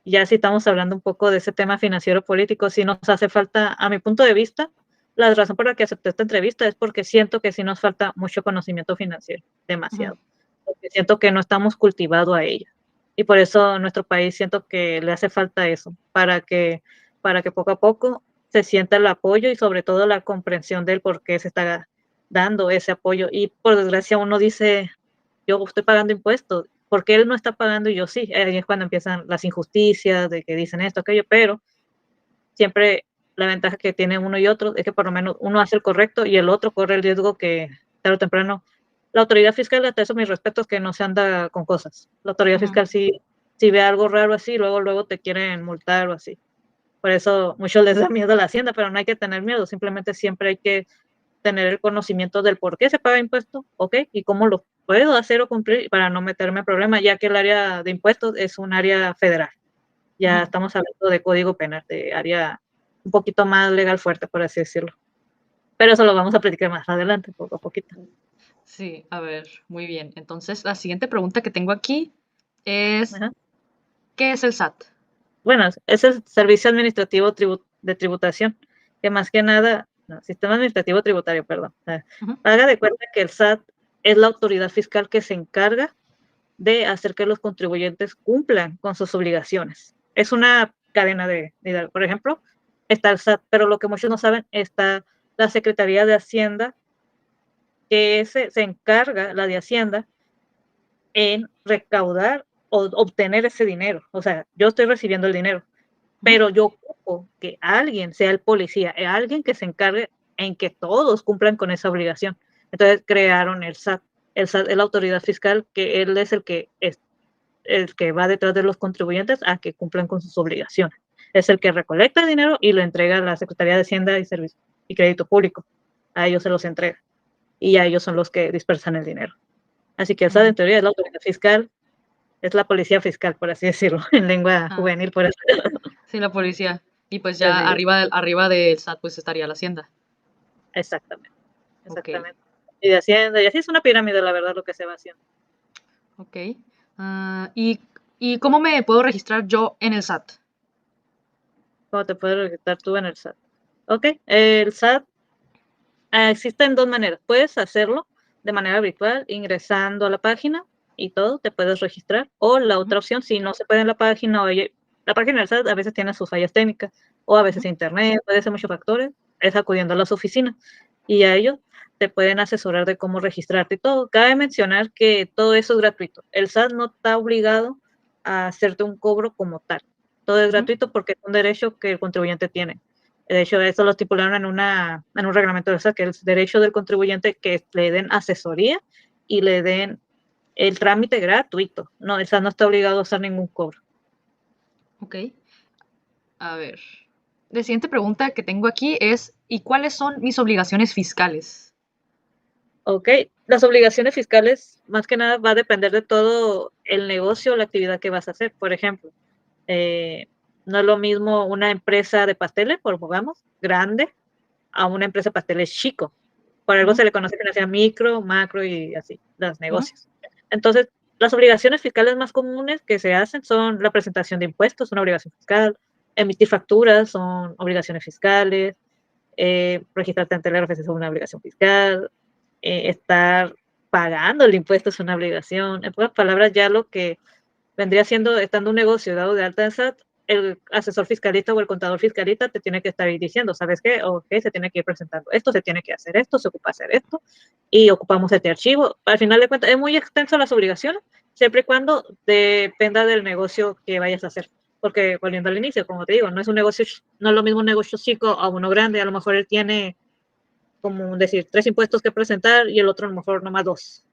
ya si estamos hablando un poco de ese tema financiero político, sí nos hace falta, a mi punto de vista, la razón por la que acepté esta entrevista es porque siento que sí nos falta mucho conocimiento financiero, Ujú. demasiado, porque siento que no estamos cultivados a ello. Y por eso nuestro país siento que le hace falta eso, para que poco a poco se sienta el apoyo y sobre todo la comprensión del por qué se está dando ese apoyo. Y por desgracia uno dice, yo estoy pagando impuestos, ¿por qué él no está pagando y yo sí? Ahí es cuando empiezan las injusticias de que dicen esto, aquello, pero siempre la ventaja que tiene uno y otro es que por lo menos uno hace el correcto y el otro corre el riesgo que tarde o temprano la autoridad fiscal, hasta eso mis respetos, que no se anda con cosas. La autoridad Ujú. fiscal sí, si ve algo raro así, luego te quieren multar o así. Por eso muchos les da miedo a la hacienda, pero no hay que tener miedo, simplemente siempre hay que tener el conocimiento del por qué se paga impuesto, ¿ok? Y cómo lo puedo hacer o cumplir para no meterme en problemas, ya que el área de impuestos es un área federal. Ya Ujú. estamos hablando de código penal, de área un poquito más legal fuerte, por así decirlo. Pero eso lo vamos a platicar más adelante, poco a poquito. Sí, a ver, muy bien. Entonces, la siguiente pregunta que tengo aquí es, Ajá. ¿qué es el SAT? Bueno, es el Servicio Administrativo de Tributación, que más que nada, no, Sistema Administrativo Tributario, perdón. Ujú. Haga de cuenta que el SAT es la autoridad fiscal que se encarga de hacer que los contribuyentes cumplan con sus obligaciones. Es una cadena por ejemplo, está el SAT, pero lo que muchos no saben, está la Secretaría de Hacienda, que se encarga, la de Hacienda, en recaudar o obtener ese dinero. O sea, yo estoy recibiendo el dinero, Ujú. pero yo ocupo que alguien sea el policía, alguien que se encargue en que todos cumplan con esa obligación. Entonces crearon el SAT. El SAT es la autoridad fiscal, que él es el que va detrás de los contribuyentes a que cumplan con sus obligaciones. Es el que recolecta el dinero y lo entrega a la Secretaría de Hacienda y Crédito Público. A ellos se los entrega y a ellos son los que dispersan el dinero. Así que esa, Mm. en teoría, es la autoridad fiscal, es la policía fiscal, por así decirlo, en lengua Ah, juvenil, por eso. sí, la policía. Y pues ya Así es. arriba del SAT pues estaría la hacienda. Exactamente, Ok, exactamente. Y de Hacienda, y así es una pirámide, la verdad, lo que se va haciendo. ok. Ah, ¿y cómo me puedo registrar yo en el SAT? ¿Cómo te puedes registrar tú en el SAT? Ok, el SAT existen dos maneras. Puedes hacerlo de manera virtual, ingresando a la página y todo, te puedes registrar. O la Ujú. otra opción, si no se puede en la página, la página del SAT a veces tiene sus fallas técnicas. o a Ujú. veces internet, puede ser muchos factores, es acudiendo a las oficinas y a ellos te pueden asesorar de cómo registrarte y todo. Cabe mencionar que todo eso es gratuito. El SAT no está obligado a hacerte un cobro como tal. Todo es Ujú. gratuito porque es un derecho que el contribuyente tiene. De hecho, eso lo estipularon en un reglamento del SAT, que es el derecho del contribuyente que le den asesoría y le den el trámite gratuito. No, el SAT no está obligado a hacer ningún cobro. Ok. A ver. La siguiente pregunta que tengo aquí es, ¿y cuáles son mis obligaciones fiscales? Ok, las obligaciones fiscales más que nada va a depender de todo el negocio o la actividad que vas a hacer. Por ejemplo, eh, no es lo mismo una empresa de pasteles, por pongamos, grande, a una empresa de pasteles chico. Por algo Ujú. se le conoce que sea micro, macro y así, los Ujú. negocios. Entonces, las obligaciones fiscales más comunes que se hacen son la presentación de impuestos, una obligación fiscal, emitir facturas son obligaciones fiscales, registrarte ante el RFC es una obligación fiscal, estar pagando el impuesto es una obligación. En pocas palabras, ya lo que vendría siendo, estando un negocio dado de alta en SAT, el asesor fiscalista o el contador fiscalista te tiene que estar diciendo, ¿sabes qué? Ok, se tiene que ir presentando esto, se tiene que hacer esto, se ocupa hacer esto, y ocupamos este archivo. Al final de cuentas, es muy extenso las obligaciones, siempre y cuando dependa del negocio que vayas a hacer. Porque volviendo al inicio, como te digo, no es un negocio, no es lo mismo un negocio chico a uno grande, a lo mejor él tiene, como decir, 3 impuestos que presentar y el otro a lo mejor nomás 2.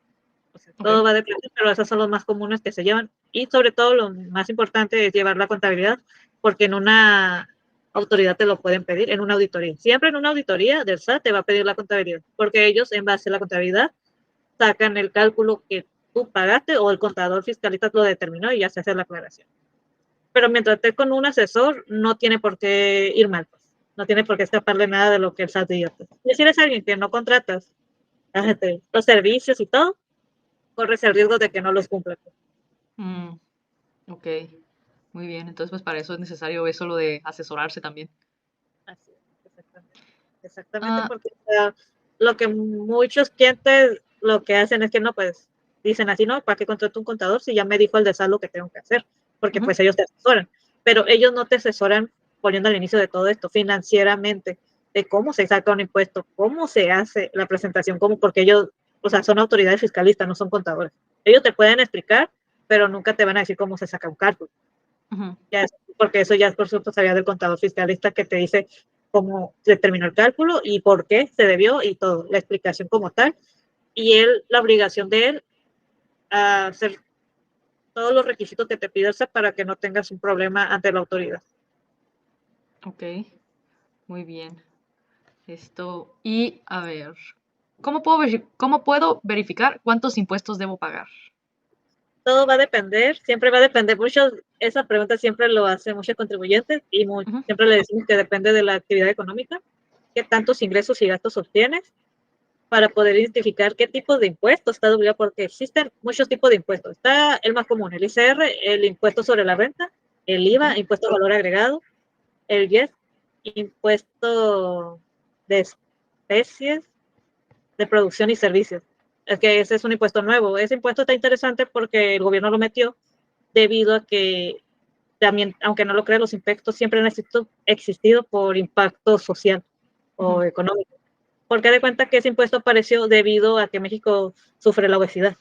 O sea, Ok. todo va a depender, pero esos son los más comunes que se llevan. Y sobre todo, lo más importante es llevar la contabilidad, porque en una autoridad te lo pueden pedir, en una auditoría. Siempre en una auditoría del SAT te va a pedir la contabilidad, porque ellos en base a la contabilidad sacan el cálculo que tú pagaste o el contador fiscalista lo determinó y ya se hace la aclaración. Pero mientras estés con un asesor, no tiene por qué ir mal, pues. No tiene por qué escaparle nada de lo que el SAT diga. Pues. Y si eres alguien que no contratas los servicios y todo, corres el riesgo de que no los cumplan. Mm, ok. Muy bien. Entonces, pues para eso es necesario eso, lo de asesorarse también. Así es, exactamente. Exactamente, Ah, porque o sea, lo que muchos clientes lo que hacen es que no, pues dicen así, no, ¿para qué contrato un contador si ya me dijo el de SAT lo que tengo que hacer? Porque ujú. pues ellos te asesoran, pero ellos no te asesoran poniendo al inicio de todo esto financieramente, de cómo se saca un impuesto, cómo se hace la presentación, cómo, porque ellos, o sea, son autoridades fiscalistas, no son contadores. Ellos te pueden explicar, pero nunca te van a decir cómo se saca un cálculo. Ujú. Ya es, porque eso ya es por su responsabilidad del contador fiscalista que te dice cómo se terminó el cálculo y por qué se debió y todo, la explicación como tal. Y él, la obligación de él a hacer todos los requisitos que te pide el SAT para que no tengas un problema ante la autoridad. Ok, muy bien. Esto, y a ver, cómo puedo verificar cuántos impuestos debo pagar? Todo va a depender, siempre va a depender mucho, esa pregunta siempre lo hacen muchos contribuyentes y Ujú. siempre le decimos que depende de la actividad económica, qué tantos ingresos y gastos obtienes, para poder identificar qué tipo de impuestos está obligado, porque existen muchos tipos de impuestos. Está el más común, el ICR, el impuesto sobre la renta, el IVA, Ujú. impuesto de valor agregado, el IES, impuesto de especies de producción y servicios. Es que ese es un impuesto nuevo. Ese impuesto está interesante porque el gobierno lo metió debido a que también, aunque no lo crean, los impuestos siempre han existido por impacto social Ujú. o económico. Porque de cuenta que ese impuesto apareció debido a que México sufre la obesidad.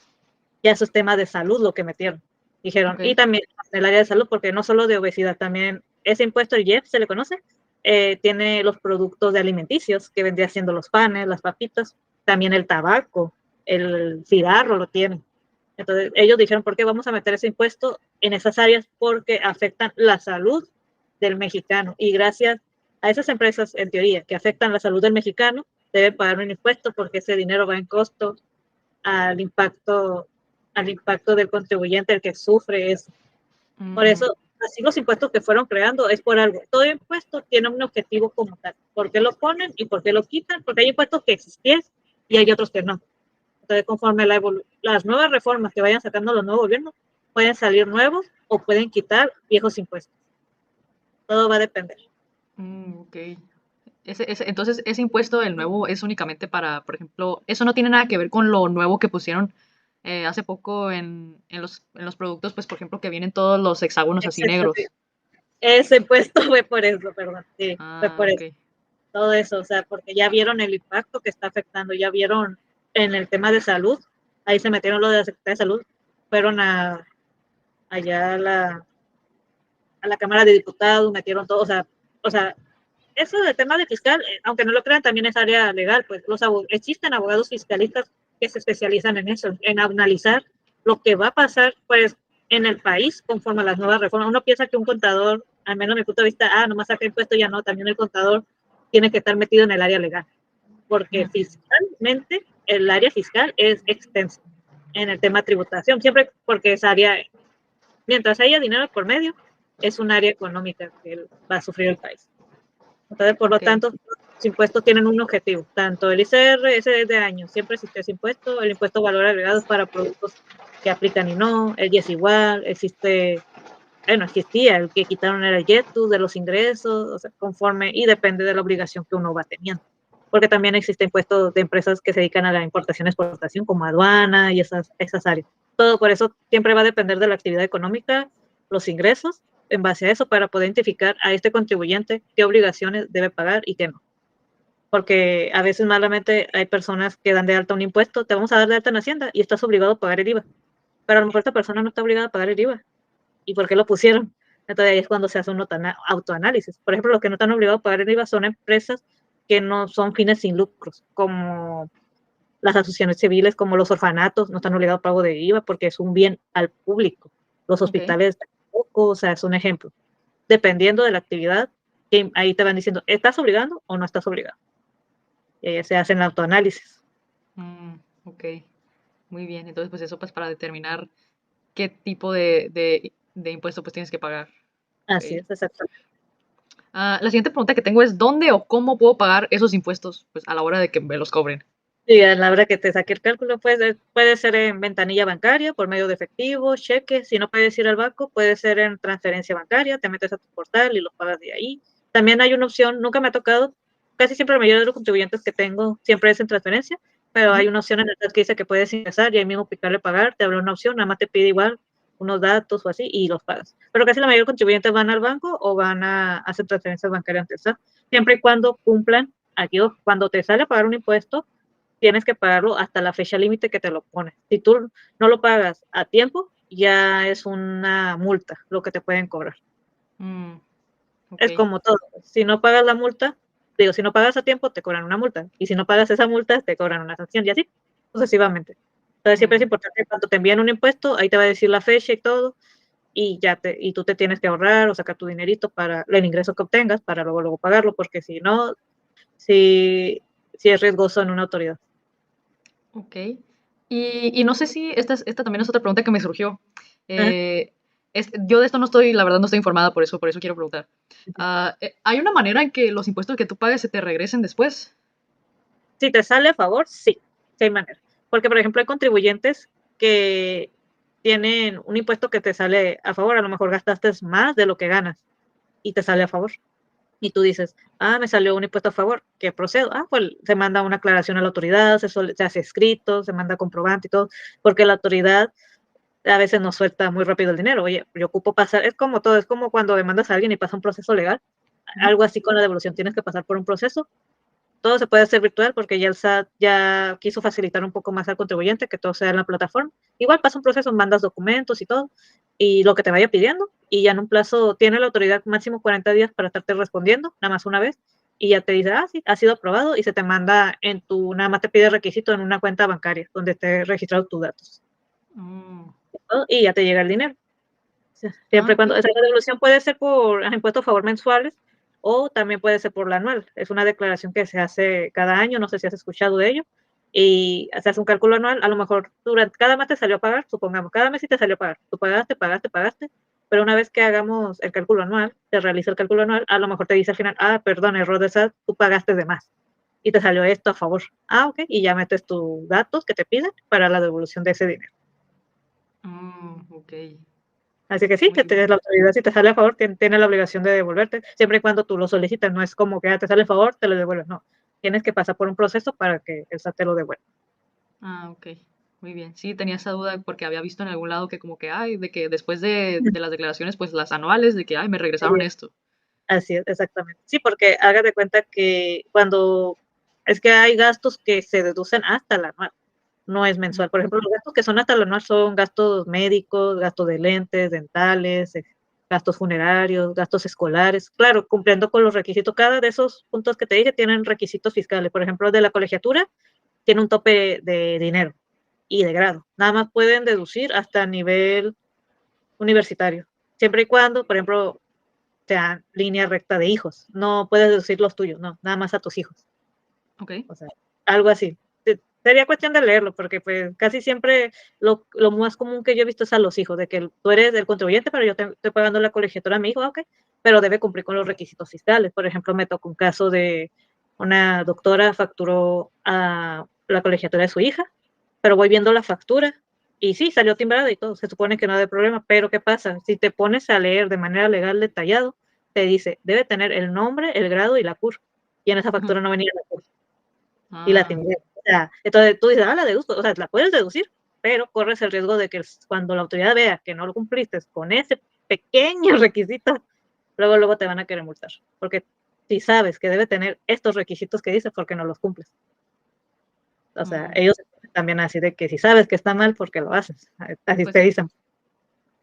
Ya esos temas de salud lo que metieron. Dijeron, Ok. y también en el área de salud, porque no solo de obesidad, también ese impuesto, el IEP se le conoce, tiene los productos de alimenticios, que vendría siendo los panes, las papitas, también el tabaco, el cigarro lo tienen. Entonces ellos dijeron, ¿por qué vamos a meter ese impuesto en esas áreas? Porque afectan la salud del mexicano. Y gracias a esas empresas, en teoría, que afectan la salud del mexicano, deben pagar un impuesto porque ese dinero va en costo al impacto, al impacto del contribuyente, el que sufre eso. Por Mm, eso, así los impuestos que fueron creando es por algo. Todo impuesto tiene un objetivo como tal. ¿Por qué lo ponen y por qué lo quitan? Porque hay impuestos que existían y hay otros que no. Entonces, conforme las nuevas reformas que vayan sacando los nuevos gobiernos, pueden salir nuevos o pueden quitar viejos impuestos. Todo va a depender. ok. Entonces, ese impuesto, el nuevo, es únicamente para, por ejemplo, eso no tiene nada que ver con lo nuevo que pusieron hace poco en los productos, pues, por ejemplo, que vienen todos los hexágonos así negros. ese impuesto fue por eso, perdón, sí, fue Ah, por ok. eso. Todo eso, o sea, porque ya vieron el impacto que está afectando, ya vieron en el tema de salud, ahí se metieron lo de la Secretaría de Salud, fueron allá a la Cámara de Diputados, metieron todo, o sea, eso del tema de fiscal, aunque no lo crean, también es área legal, pues existen abogados fiscalistas que se especializan en eso, en analizar lo que va a pasar, pues, en el país conforme a las nuevas reformas. Uno piensa que un contador, al menos desde mi punto de vista, nomás saca impuestos, ya no, también el contador tiene que estar metido en el área legal, porque Mm, fiscalmente el área fiscal es extensa en el tema de tributación, siempre porque es área, mientras haya dinero por medio, es un área económica que va a sufrir el país. Entonces, por lo ok. tanto, los impuestos tienen un objetivo, tanto el ICR, ese es de años, siempre existe ese impuesto, el impuesto de valor agregado es para productos que aplican y no, el es igual, existe, bueno, existía, el que quitaron era el YETU de los ingresos, o sea, conforme, y depende de la obligación que uno va teniendo. Porque también existe impuestos de empresas que se dedican a la importación y exportación, como aduana y esas áreas. Todo por eso siempre va a depender de la actividad económica, los ingresos, en base a eso, para poder identificar a este contribuyente qué obligaciones debe pagar y qué no. Porque a veces malamente hay personas que dan de alta un impuesto, te vamos a dar de alta en Hacienda y estás obligado a pagar el IVA. Pero a lo mejor esta persona no está obligada a pagar el IVA. ¿Y por qué lo pusieron? Entonces ahí es cuando se hace un autoanálisis. Por ejemplo, los que no están obligados a pagar el IVA son empresas que no son fines sin lucros, como las asociaciones civiles, como los orfanatos, no están obligados a pago de IVA porque es un bien al público. Los Ok. hospitales tampoco, o sea, es un ejemplo. Dependiendo de la actividad, que ahí te van diciendo, ¿estás obligando o no estás obligado? Y ahí se hacen el autoanálisis. Mm, ok. Muy bien. Entonces, pues eso pues para determinar qué tipo de impuesto pues tienes que pagar. Así Ok. es, exactamente. La siguiente pregunta que tengo es, ¿dónde o cómo puedo pagar esos impuestos pues a la hora de que me los cobren? Y a la hora que te saque el cálculo, puede ser en ventanilla bancaria, por medio de efectivo, cheque. Si no puedes ir al banco, puede ser en transferencia bancaria, te metes a tu portal y los pagas de ahí. También hay una opción, nunca me ha tocado, casi siempre la mayoría de los contribuyentes que tengo siempre es en transferencia, pero Ujú. hay una opción en el chat que dice que puedes ingresar y ahí mismo picarle pagar, te abre una opción, nada más te pide igual unos datos o así y los pagas. Pero casi la mayoría de los contribuyentes van al banco o van a hacer transferencias bancarias antes, ¿sabes? Siempre y cuando cumplan, aquí cuando te sale a pagar un impuesto, tienes que pagarlo hasta la fecha límite que te lo pone. Si tú no lo pagas a tiempo, ya es una multa lo que te pueden cobrar. Mm, ok. Es como todo. Si no pagas la multa, digo, si no pagas a tiempo, te cobran una multa. Y si no pagas esa multa, te cobran una sanción y así sucesivamente. Entonces siempre es Mm, importante cuando te envían un impuesto, ahí te va a decir la fecha y todo, y tú te tienes que ahorrar o sacar tu dinerito para el ingreso que obtengas para luego pagarlo, porque si no, si es riesgoso en una autoridad. ok. Y no sé si esta también es otra pregunta que me surgió. Ajá. Eh, yo de esto no estoy, la verdad no estoy informada por eso quiero preguntar. ¿Hay una manera en que los impuestos que tú pagues se te regresen después? Si te sale a favor, sí, sí hay manera. Porque, por ejemplo, hay contribuyentes que tienen un impuesto que te sale a favor, a lo mejor gastaste más de lo que ganas y te sale a favor. Y tú dices, me salió un impuesto a favor, ¿qué procedo? Pues se manda una aclaración a la autoridad, se hace escrito, se manda comprobante y todo, porque la autoridad a veces nos suelta muy rápido el dinero. Oye, yo ocupo pasar, es como todo, es como cuando demandas a alguien y pasa un proceso legal, Ujú. algo así con la devolución, tienes que pasar por un proceso, todo se puede hacer virtual porque ya el SAT ya quiso facilitar un poco más al contribuyente, que todo sea en la plataforma. Igual pasa un proceso, mandas documentos y todo, y lo que te vaya pidiendo, y ya en un plazo tiene la autoridad máximo 40 días para estarte respondiendo, nada más una vez, y ya te dice, sí, ha sido aprobado, y se te manda nada más te pide requisito en una cuenta bancaria donde esté registrado tus datos, Mm, ¿no? Y ya te llega el dinero. ah, Siempre y ok. cuando esa devolución puede ser por impuestos a favor mensuales o también puede ser por la anual. Es una declaración que se hace cada año, no sé si has escuchado de ello, y se hace un cálculo anual. A lo mejor durante cada mes te salió a pagar, supongamos, cada mes sí te salió a pagar. Tú pagaste, pero una vez que hagamos el cálculo anual, se realiza el cálculo anual, a lo mejor te dice al final, perdón, error de SAT, tú pagaste de más y te salió esto a favor. Ok, y ya metes tus datos que te piden para la devolución de ese dinero. Ok. Así que sí, Muy bien. la autoridad, si te sale a favor, tiene la obligación de devolverte, siempre y cuando tú lo solicitas. No es como que te sale a favor, te lo devuelves. No, tienes que pasar por un proceso para que el SAT te lo devuelva. Ok. Muy bien. Sí, tenía esa duda porque había visto en algún lado que como que, ay, de que después de las declaraciones, pues las anuales, de que, ay, me regresaron esto. Así es, exactamente. Sí, porque haga de cuenta que cuando es que hay gastos que se deducen hasta la anual, no es Ujú. mensual. Por ejemplo, los gastos que son hasta la anual son gastos médicos, gastos de lentes, dentales, gastos funerarios, gastos escolares. Claro, cumpliendo con los requisitos. Cada de esos puntos que te dije tienen requisitos fiscales. Por ejemplo, de la colegiatura tiene un tope de dinero y de grado. Nada más pueden deducir hasta nivel universitario. Siempre y cuando, por ejemplo, sea línea recta de hijos. No puedes deducir los tuyos, no, nada más a tus hijos. Ok. O sea, algo así. Sería cuestión de leerlo, porque pues casi siempre lo más común que yo he visto es a los hijos, de que tú eres el contribuyente, pero yo estoy pagando la colegiatura a mi hijo, ok, pero debe cumplir con los requisitos fiscales. Por ejemplo, me tocó un caso de una doctora facturó a la colegiatura de su hija, pero voy viendo la factura y sí, salió timbrada y todo, se supone que no hay problema, pero ¿qué pasa? Si te pones a leer de manera legal detallado, te dice, debe tener el nombre, el grado y la CUR, y en esa Ujú. factura no venía la CUR, y la Ah, timbré. O sea, entonces tú dices, la deduzco, o sea, la puedes deducir, pero corres el riesgo de que cuando la autoridad vea que no lo cumpliste con ese pequeño requisito, luego te van a querer multar, porque si sabes que debe tener estos requisitos que dice, ¿por qué no los cumples? O sea, mm, ellos también así de que si sabes que está mal, ¿por qué lo haces? Así pues te sí. dicen.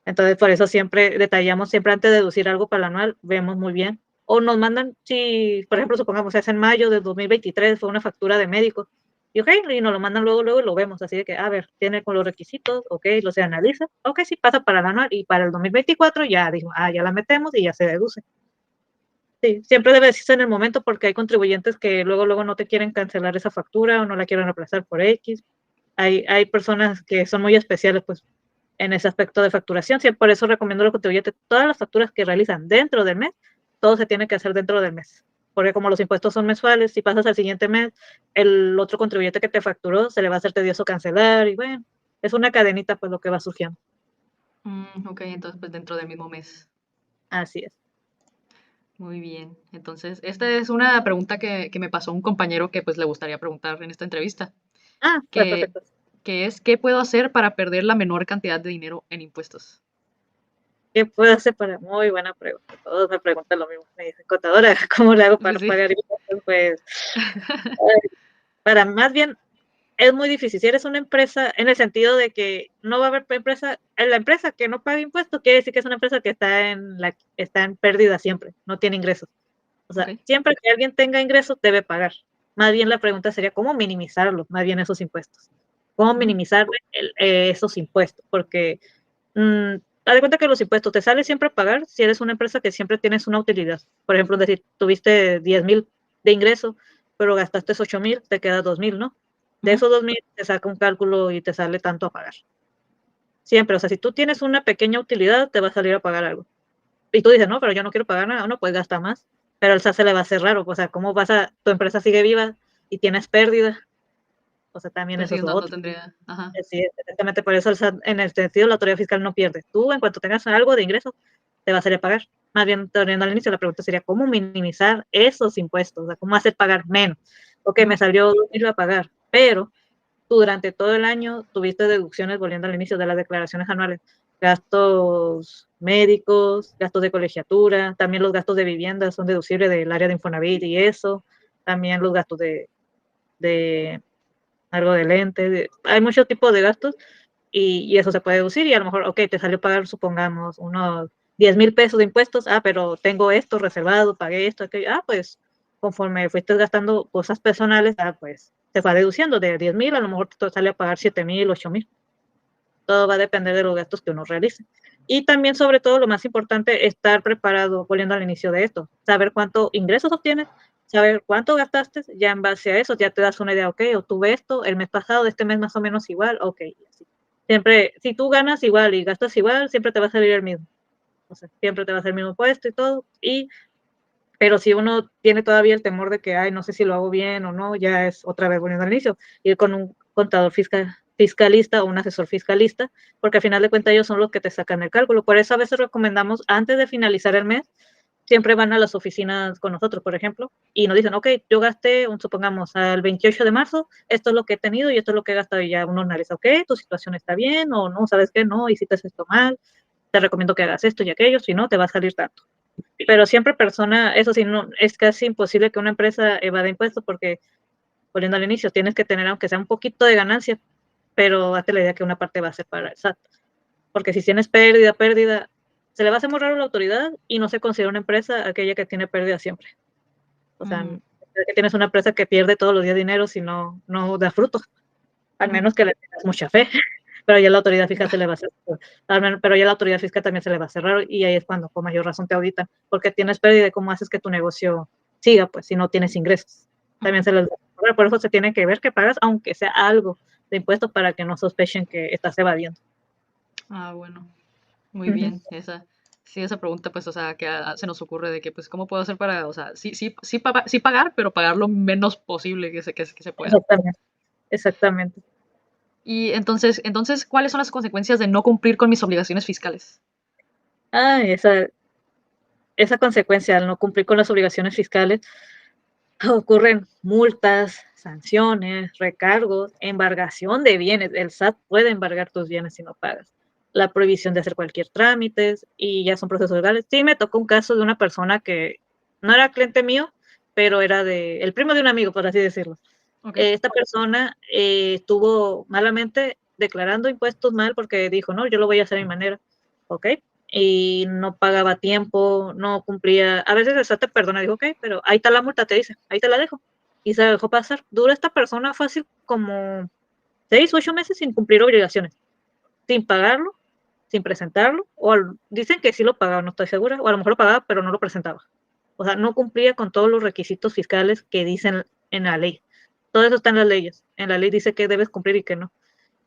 Entonces, por eso siempre detallamos, siempre antes de deducir algo para el anual, vemos muy bien. O nos mandan, si, por ejemplo, supongamos, es en mayo de 2023, fue una factura de médico, y ok, y nos lo mandan luego y lo vemos, así de que, a ver, tiene con los requisitos, ok, lo se analiza, ok, sí pasa para el anual, y para el 2024 ya dijo, ya la metemos y ya se deduce. Sí, siempre debe decirse en el momento porque hay contribuyentes que luego no te quieren cancelar esa factura o no la quieren reemplazar por X. Hay personas que son muy especiales, pues, en ese aspecto de facturación. Sí, por eso recomiendo a los contribuyentes, todas las facturas que realizan dentro del mes, todo se tiene que hacer dentro del mes. Porque como los impuestos son mensuales, si pasas al siguiente mes, el otro contribuyente que te facturó se le va a hacer tedioso cancelar y bueno, es una cadenita pues lo que va surgiendo. Ok, entonces pues dentro del mismo mes. Así es. Muy bien. Entonces, esta es una pregunta que me pasó un compañero que pues le gustaría preguntar en esta entrevista, Pues que, perfecto. que es, ¿qué puedo hacer para perder la menor cantidad de dinero en impuestos? ¿Qué puedo hacer para? Muy buena pregunta. Todos me preguntan lo mismo. Me dicen, contadora, ¿cómo le hago para Pues sí. pagar impuestos? Pues, para más bien, es muy difícil. Si eres una empresa, en el sentido de que no va a haber empresa, en la empresa que no paga impuestos, quiere decir que es una empresa que está en pérdida siempre, no tiene ingresos. O Ok. sea, siempre que alguien tenga ingresos, debe pagar. Más bien la pregunta sería, ¿cómo minimizarlos? Más bien esos impuestos. ¿Cómo Ujú. minimizar esos impuestos? Porque haz de cuenta que los impuestos te sale siempre a pagar si eres una empresa que siempre tienes una utilidad. Por ejemplo, decir, tuviste 10,000 de ingreso, pero gastaste 8,000, te queda 2,000, ¿no? De Ujú. esos 2,000 te saca un cálculo y te sale tanto a pagar. Siempre, o sea, si tú tienes una pequeña utilidad, te va a salir a pagar algo. Y tú dices, no, pero yo no quiero pagar nada, no, pues gasta más. Pero el SAT se le va a hacer raro, o sea, ¿cómo tu empresa sigue viva y tienes pérdida? O sea, también Pues eso sí, es lo no, no otro. tendría. Ajá. Sí, exactamente por eso el SAT, en el sentido, la autoridad fiscal no pierde. Tú, en cuanto tengas algo de ingreso, te va a hacer pagar. Más bien, tornando al inicio, la pregunta sería, ¿cómo minimizar esos impuestos? O sea, ¿cómo hacer pagar menos? Ok, Ujú. me salió 2,000 a pagar, pero tú durante todo el año tuviste deducciones, volviendo al inicio de las declaraciones anuales, gastos médicos, gastos de colegiatura, también los gastos de vivienda son deducibles del área de Infonavit y eso, también los gastos de algo de lente, hay muchos tipos de gastos y eso se puede deducir y a lo mejor, ok, te salió pagar, supongamos, unos 10,000 pesos de impuestos, pero tengo esto reservado, pagué esto, aquello, pues conforme fuiste gastando cosas personales, pues te va deduciendo de 10,000, a lo mejor te sale a pagar 7,000, 8,000. Todo va a depender de los gastos que uno realice. Y también, sobre todo, lo más importante, estar preparado, volviendo al inicio de esto, saber cuánto ingresos obtienes, saber cuánto gastaste, ya en base a eso ya te das una idea, ok, obtuve esto el mes pasado, este mes más o menos igual, ok, así. Siempre, si tú ganas igual y gastas igual, siempre te va a salir el mismo. O sea, siempre te va a ser el mismo puesto y todo. Pero si uno tiene todavía el temor de que, ay, no sé si lo hago bien o no, ya es otra vez volviendo al inicio, ir con un contador fiscalista o un asesor fiscalista, porque al final de cuentas ellos son los que te sacan el cálculo. Por eso a veces recomendamos antes de finalizar el mes siempre van a las oficinas con nosotros, por ejemplo, y nos dicen, ok, yo gasté, supongamos, al 28 de marzo, esto es lo que he tenido y esto es lo que he gastado, y ya uno analiza, ok, tu situación está bien, o no, ¿sabes qué? No, hiciste esto mal, te recomiendo que hagas esto y aquello, si no, te va a salir tanto. Pero siempre eso sí, no, es casi imposible que una empresa evada impuestos porque, volviendo al inicio, tienes que tener, aunque sea un poquito de ganancia, pero hazte la idea que una parte va a ser para el SAT. Porque si tienes pérdida, se le va a hacer muy raro a la autoridad y no se considera una empresa aquella que tiene pérdida siempre. O sea, que tienes una empresa que pierde todos los días dinero si no da frutos, al menos que le tengas mucha fe. Pero ya la autoridad fiscal se le va a hacer, pero ya la autoridad fiscal también se le va a cerrar y ahí es cuando con mayor razón te auditan, porque tienes pérdida de cómo haces que tu negocio siga, pues si no tienes ingresos. También se les va a cerrar, por eso se tiene que ver que pagas, aunque sea algo de impuestos para que no sospechen que estás evadiendo. Bueno, muy bien. Esa pregunta, pues, o sea, que se nos ocurre de que, pues, ¿cómo puedo hacer para, o sea, sí pagar, pero pagar lo menos posible que se pueda? Exactamente, exactamente. Y entonces, ¿cuáles son las consecuencias de no cumplir con mis obligaciones fiscales? Esa consecuencia al no cumplir con las obligaciones fiscales ocurren multas, sanciones, recargos, embargación de bienes. El SAT puede embargar tus bienes si no pagas. La prohibición de hacer cualquier trámite y ya son procesos legales. Sí, me tocó un caso de una persona que no era cliente mío, pero era el primo de un amigo, por así decirlo. Okay. Esta persona estuvo malamente declarando impuestos mal porque dijo, no, yo lo voy a hacer a mi manera. ¿Ok? Y no pagaba a tiempo, no cumplía. A veces el SAT te perdona, dijo, ok, pero ahí está la multa, te dice, ahí te la dejo. Y se dejó pasar. Dura esta persona fácil como 6 u 8 meses sin cumplir obligaciones, sin pagarlo, sin presentarlo, dicen que sí lo pagaba, no estoy segura, o a lo mejor lo pagaba, pero no lo presentaba. O sea, no cumplía con todos los requisitos fiscales que dicen en la ley. Todo eso está en las leyes. En la ley dice que debes cumplir y que no.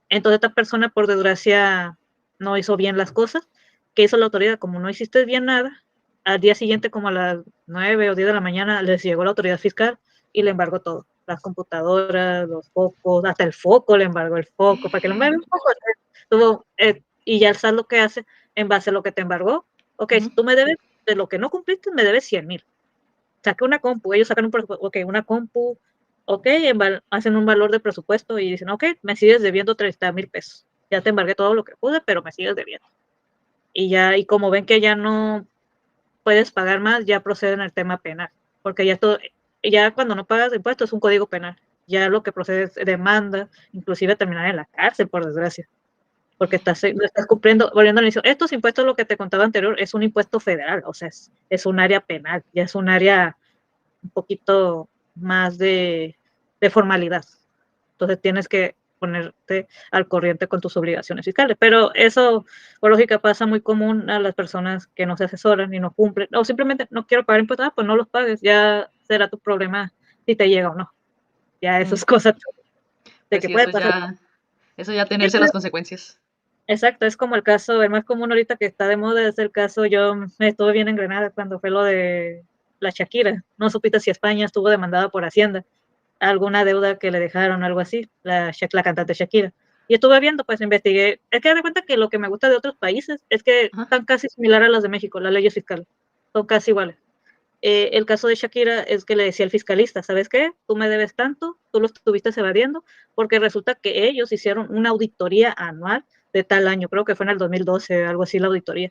Entonces esta persona, por desgracia, no hizo bien las cosas. ¿Qué hizo la autoridad? Como no hiciste bien nada, al día siguiente, como a las 9 o 10 de la mañana, les llegó la autoridad fiscal y le embargó todo. Las computadoras, los focos, hasta el foco le embargó el foco, para que le embargue un foco. Y ya el SAT lo que hace, en base a lo que te embargó, ok, si tú me debes, de lo que no cumpliste, me debes 100,000. Saque una compu, ellos sacan una compu, ok, hacen un valor de presupuesto y dicen, ok, me sigues debiendo 30,000 pesos. Ya te embargué todo lo que pude, pero me sigues debiendo. Y como ven que ya no puedes pagar más, ya proceden al tema penal, porque ya cuando no pagas impuestos es un código penal. Ya lo que procede es demanda, inclusive terminar en la cárcel, por desgracia, porque no estás cumpliendo, volviendo al inicio, estos impuestos, lo que te contaba anterior, es un impuesto federal, o sea, es un área penal, ya es un área un poquito más de formalidad. Entonces tienes que ponerte al corriente con tus obligaciones fiscales. Pero eso, por lógica, pasa muy común a las personas que no se asesoran y no cumplen, o simplemente no quiero pagar impuestos, pues no los pagues, ya será tu problema si te llega o no. Ya eso es cosa de Pues que sí, puede pasar. eso ya Sí, tenerse pues, las consecuencias. exacto, es como el caso, el más común ahorita que está de moda es el caso, yo me estuve bien en Granada cuando fue lo de la Shakira. No supiste si España estuvo demandada por Hacienda alguna deuda que le dejaron, algo así, la cantante Shakira. Y estuve viendo, pues investigué. Es que de cuenta que lo que me gusta de otros países es que Ajá. están casi similares a las de México, las leyes fiscales. Son casi iguales. El caso de Shakira es que le decía al fiscalista, ¿sabes qué? Tú me debes tanto, tú lo estuviste evadiendo, porque resulta que ellos hicieron una auditoría anual de tal año, creo que fue en el 2012, algo así la auditoría,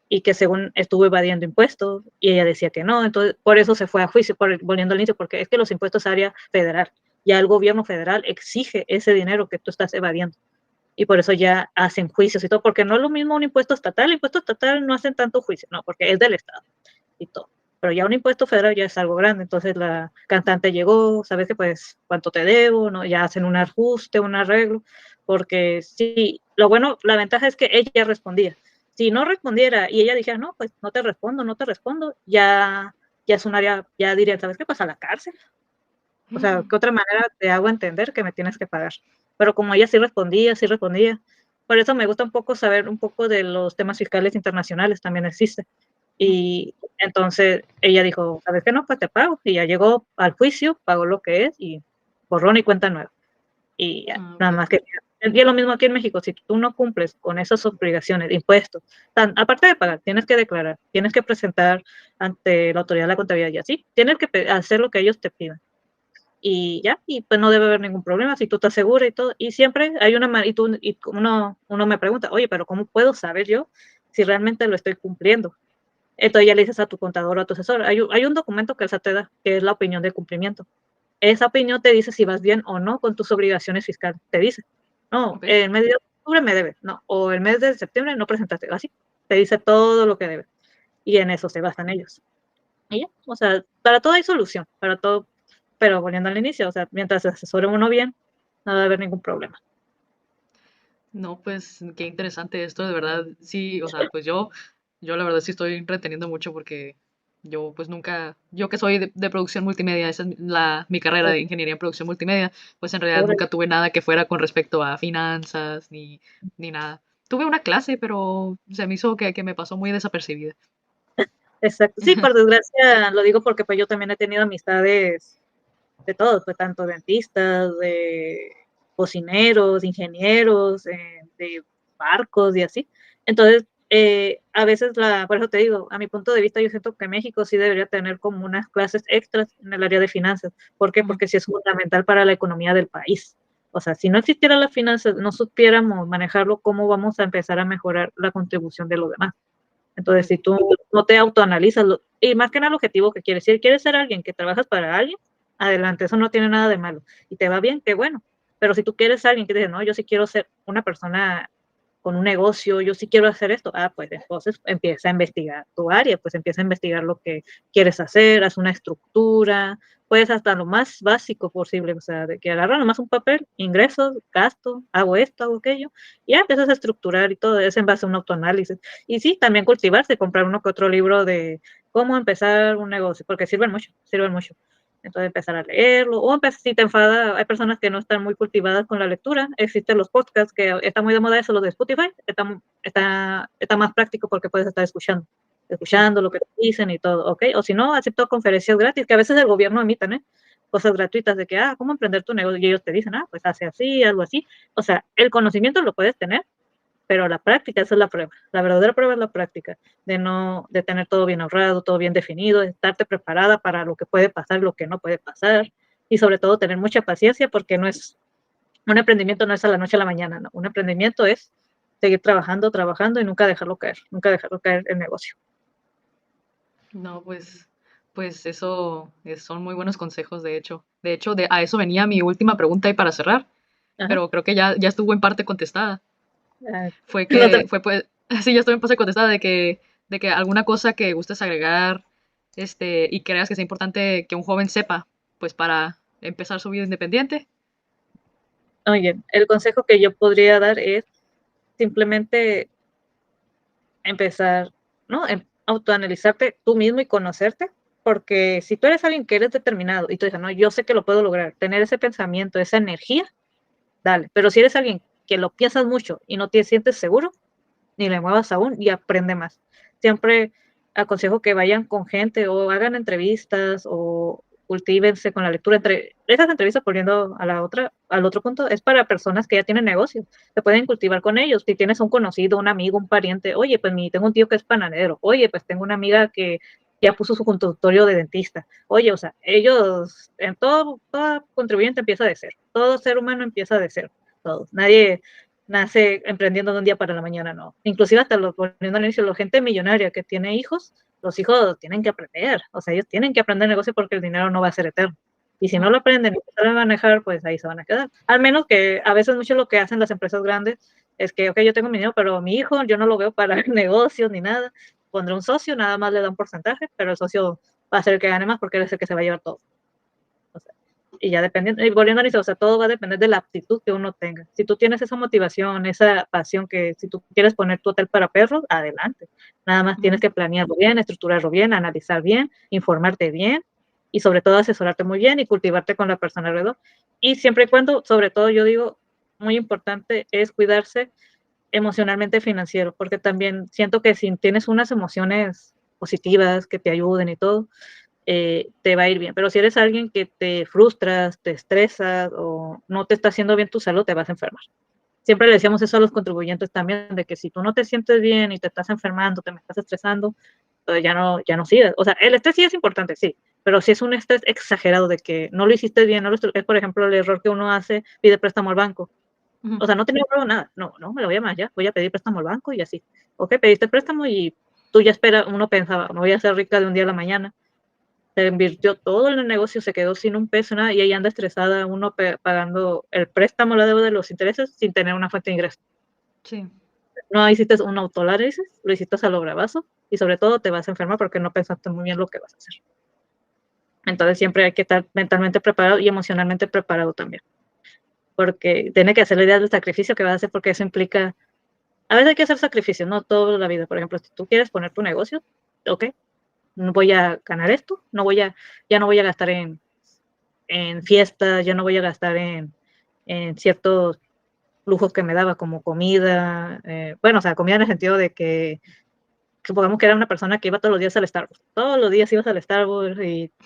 y que según estuvo evadiendo impuestos, y ella decía que no, entonces por eso se fue a juicio, volviendo al inicio, porque es que los impuestos es área federal, ya el gobierno federal exige ese dinero que tú estás evadiendo, y por eso ya hacen juicios y todo, porque no es lo mismo un impuesto estatal, el impuesto estatal no hacen tanto juicio, no, porque es del Estado y todo. Pero ya un impuesto federal ya es algo grande, entonces la cantante llegó, sabes que pues cuánto te debo, ¿no? Ya hacen un ajuste, un arreglo, porque sí, lo bueno, la ventaja es que ella respondía. Si no respondiera y ella dijera, no, pues no te respondo, no te respondo, ya es un área, ya diría, ¿sabes qué pasa? ¿A la cárcel? O sea, ¿qué otra manera te hago entender que me tienes que pagar? Pero como ella sí respondía. Por eso me gusta un poco saber un poco de los temas fiscales internacionales, también existe. Y entonces ella dijo, ¿sabes qué? No, pues te pago. Y ya llegó al juicio, pagó lo que es y borrón y cuenta nueva. Y ya, nada Okay. más que Y es lo mismo aquí en México, si tú no cumples con esas obligaciones de impuestos, aparte de pagar, tienes que declarar, tienes que presentar ante la autoridad de la contabilidad y así, tienes que hacer lo que ellos te pidan. Y ya, y pues no debe haber ningún problema si tú estás segura y todo. Y siempre hay y uno me pregunta, oye, pero ¿cómo puedo saber yo si realmente lo estoy cumpliendo? Entonces ya le dices a tu contador o a tu asesor, hay un documento que el SAT te da, que es la opinión de cumplimiento. Esa opinión te dice si vas bien o no con tus obligaciones fiscales. Te dice, no, Ok. el mes de octubre me debes, no, o el mes de septiembre no presentaste, así. Te dice todo lo que debes. Y en eso se basan ellos. Y ya, o sea, para todo hay solución, para todo, pero volviendo al inicio, o sea, mientras se asesore uno bien, no debe haber ningún problema. No, pues qué interesante esto, de verdad. Sí, o sea, pues yo la verdad sí estoy reteniendo mucho porque yo pues nunca, yo que soy de producción multimedia, esa es mi carrera de ingeniería en producción multimedia, pues en realidad nunca tuve nada que fuera con respecto a finanzas ni nada. Tuve una clase, pero se me hizo que me pasó muy desapercibida. Exacto. Sí, por desgracia, lo digo porque pues yo también he tenido amistades de todos, pues tanto dentistas, de cocineros, ingenieros, de barcos y así. Entonces, a veces, por eso te digo, a mi punto de vista, yo siento que México sí debería tener como unas clases extras en el área de finanzas. ¿Por qué? Ujú. Porque sí es fundamental para la economía del país. O sea, si no existiera las finanzas, no supiéramos manejarlo, ¿cómo vamos a empezar a mejorar la contribución de los demás? Entonces, Pues si tú no te autoanalizas, y más que nada el objetivo que quieres, si quieres ser alguien que trabajas para alguien, adelante, eso no tiene nada de malo. Y te va bien, qué bueno. Pero si tú quieres ser alguien que dice, no, yo sí quiero ser una persona con un negocio, yo sí quiero hacer esto, pues entonces empieza a investigar tu área, pues empieza a investigar lo que quieres hacer, haz una estructura, puedes hasta lo más básico posible, o sea, de que agarra nomás un papel, ingresos, gasto, hago esto, hago aquello, y ya empiezas a estructurar y todo eso en base a un autoanálisis. Y sí, también cultivarse, comprar uno que otro libro de cómo empezar un negocio, porque sirven mucho, sirven mucho. Entonces empezar a leerlo, o si te enfada, hay personas que no están muy cultivadas con la lectura, existen los podcasts que está muy de moda eso, los de Spotify, está más práctico porque puedes estar sí. escuchando lo que te dicen y todo, ¿ok? O si no, acepto conferencias gratis, que a veces el gobierno emiten, ¿eh? Cosas gratuitas de que, ¿cómo emprender tu negocio? Y ellos te dicen, pues hace así, algo así. O sea, el conocimiento lo puedes tener, pero la práctica, esa es la prueba. La verdadera prueba es la práctica, de tener todo bien ahorrado, todo bien definido, de estarte preparada para lo que puede pasar, lo que no puede pasar, y sobre todo tener mucha paciencia, porque un emprendimiento no es a la noche a la mañana, no. Un emprendimiento es seguir trabajando, trabajando y nunca dejarlo caer el negocio. No, pues eso son muy buenos consejos, de hecho. De hecho, a eso venía mi última pregunta y para cerrar, Ajá. pero creo que ya estuvo en parte contestada. Ah, no te- Fue pues, sí, ya estuvo en parte contestada de que alguna cosa que gustes agregar, y creas que sea importante que un joven sepa, pues para empezar su vida independiente. Oye, el consejo que yo podría dar es simplemente empezar, ¿no? Autoanalizarte tú mismo y conocerte, porque si tú eres alguien que eres determinado y tú dices, no, yo sé que lo puedo lograr, tener ese pensamiento, esa energía, dale. Pero si eres alguien que lo piensas mucho y no te sientes seguro, ni le muevas aún y aprende más. Siempre aconsejo que vayan con gente o hagan entrevistas o cultívense con la lectura. Esas entrevistas, volviendo a al otro punto, es para personas que ya tienen negocios. Se pueden cultivar con ellos. Si tienes un conocido, un amigo, un pariente, oye, pues tengo un tío que es panadero, oye, pues tengo una amiga que ya puso su consultorio de dentista. Oye, o sea, ellos, todo contribuyente empieza de cero. Todo ser humano empieza de cero. Todos. Nadie nace emprendiendo de un día para la mañana, no. Inclusive hasta poniendo al inicio, la gente millonaria que tiene hijos, los hijos tienen que aprender, o sea, ellos tienen que aprender negocio porque el dinero no va a ser eterno. Y si no Mm. lo aprenden y no saben manejar, pues ahí se van a quedar. Al menos que a veces mucho lo que hacen las empresas grandes es que, ok, yo tengo mi dinero, pero mi hijo yo no lo veo para negocios ni nada. Pondré un socio, nada más le da un porcentaje, pero el socio va a ser el que gane más porque él es el que se va a llevar todo. O sea, y ya dependiendo, y volviendo a eso, o sea, todo va a depender de la aptitud que uno tenga. Si tú tienes esa motivación, esa pasión que si tú quieres poner tu hotel para perros, adelante. Nada más tienes Mm. que planearlo bien, estructurarlo bien, analizar bien, informarte bien y sobre todo asesorarte muy bien y cultivarte con la persona alrededor. Y siempre y cuando, sobre todo yo digo, muy importante es cuidarse emocionalmente financiero, porque también siento que si tienes unas emociones positivas que te ayuden y todo, te va a ir bien. Pero si eres alguien que te frustras, te estresas o no te está haciendo bien tu salud, te vas a enfermar. siempre le decíamos eso a los contribuyentes también, de que si tú no te sientes bien y te estás enfermando, te me estás estresando, ya no sigas. O sea, el estrés sí es importante, sí, pero si es un estrés exagerado de que no lo hiciste bien, es por ejemplo el error que uno hace, pide préstamo al banco. Ujú. O sea, no tenía problema nada. No, me lo voy a más ya, voy a pedir préstamo al banco y así. Ok, pediste préstamo y tú ya esperas, uno pensaba, me voy a hacer rica de un día a la mañana. Se invirtió todo en el negocio, se quedó sin un peso, nada, y ahí anda estresada uno pagando el préstamo, la deuda de los intereses, sin tener una fuente de ingreso. Sí. No hiciste un autoanálisis, lo hiciste a lo bravazo, y sobre todo te vas a enfermar porque no pensaste muy bien lo que vas a hacer. Entonces siempre hay que estar mentalmente preparado y emocionalmente preparado también, porque tiene que hacer la idea del sacrificio que vas a hacer, porque eso implica, a veces hay que hacer sacrificios, no toda la vida. Por ejemplo, si tú quieres poner tu negocio, ok, no voy a ganar esto, ya no voy a gastar en fiestas, ya no voy a gastar en ciertos lujos que me daba, como comida, bueno, o sea, comida en el sentido de que supongamos que era una persona que iba todos los días al Starbucks, todos los días ibas al Starbucks,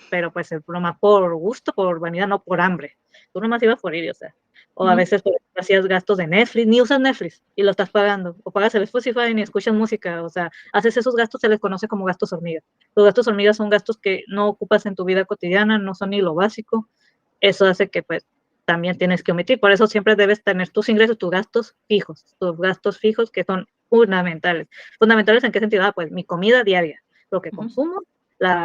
pero pues el nomás por gusto, por vanidad, no por hambre, tú nomás ibas por ir, o sea, o a Ujú. veces por ejemplo, hacías gastos de Netflix, ni usas Netflix y lo estás pagando, o pagas el Spotify ni escuchas música, o sea, haces esos gastos, se les conoce como gastos hormigas. Los gastos hormigas son gastos que no ocupas en tu vida cotidiana, no son ni lo básico, eso hace que pues también tienes que omitir, por eso siempre debes tener tus ingresos, tus gastos fijos que son fundamentales. ¿Fundamentales en qué sentido? Pues mi comida diaria, lo que Ujú. consumo,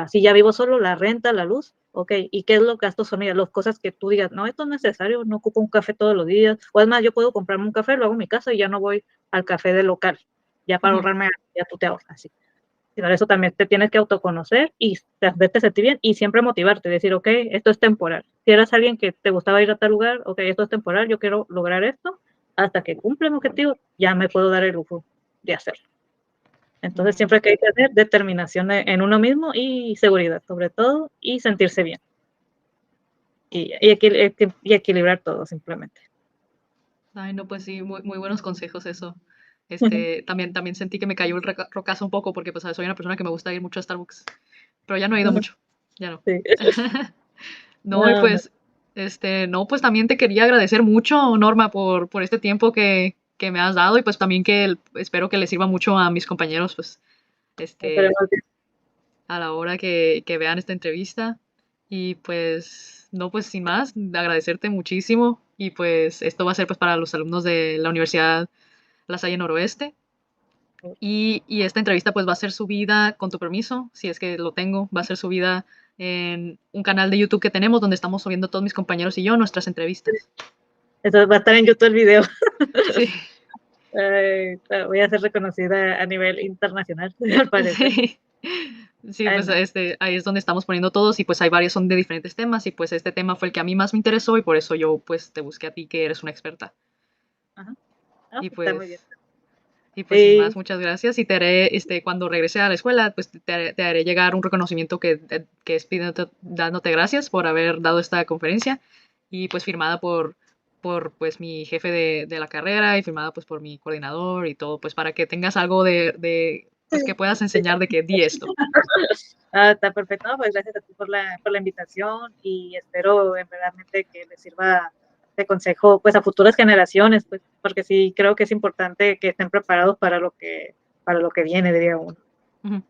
si ya vivo solo, la renta, la luz, ok, ¿y qué es lo que gastos son? Mira, las cosas que tú digas, no, esto es necesario, no ocupo un café todos los días, o es más, yo puedo comprarme un café, lo hago en mi casa y ya no voy al café del local, ya para Ujú. ahorrarme, ya tú te ahorras, así. Y para eso también te tienes que autoconocer y verte sentir bien y siempre motivarte, decir, ok, esto es temporal. Si eras alguien que te gustaba ir a tal lugar, ok, esto es temporal, yo quiero lograr esto, hasta que cumple mi objetivo, ya me puedo dar el lujo de hacerlo. Entonces Mm. siempre hay que tener determinación en uno mismo y seguridad, sobre todo, y sentirse bien. Y equilibrar todo, simplemente. Ay, no, pues sí, muy, muy buenos consejos eso. También sentí que me cayó el rocazo un poco porque pues soy una persona que me gusta ir mucho a Starbucks, pero ya no he ido mucho, ya no. Sí. No, y No, no. pues, no, pues también te quería agradecer mucho, Norma, por este tiempo que me has dado y pues también espero que le sirva mucho a mis compañeros, pues, este, Esperemos que a la hora que vean esta entrevista. Y pues, no, pues sin más, agradecerte muchísimo. Y pues esto va a ser pues para los alumnos de la Universidad La Salle Noroeste. Y esta entrevista pues va a ser subida, con tu permiso, si es que lo tengo, va a ser subida en un canal de YouTube que tenemos donde estamos subiendo todos mis compañeros y yo nuestras entrevistas. eso va a estar en YouTube el video. Sí, Voy a ser reconocida a nivel internacional, al parecer. sí. Sí, Ay, pues no. ahí es donde estamos poniendo todos y pues hay varios son de diferentes temas y pues este tema fue el que a mí más me interesó y por eso yo pues te busqué a ti que eres una experta. Ajá. Ah, Y pues está muy bien. pues, y pues sin más, Y muchas gracias y te haré, cuando regrese a la escuela, pues te haré llegar un reconocimiento que es dándote gracias por haber dado esta conferencia y pues firmada por pues mi jefe de la carrera y firmada pues por mi coordinador y todo, pues para que tengas algo pues que puedas enseñar de que di esto. está perfecto. No, pues gracias a ti por la invitación y espero en verdaderamente que les sirva de consejo pues a futuras generaciones, pues, porque sí creo que es importante que estén preparados para lo que viene, diría uno. Ujú.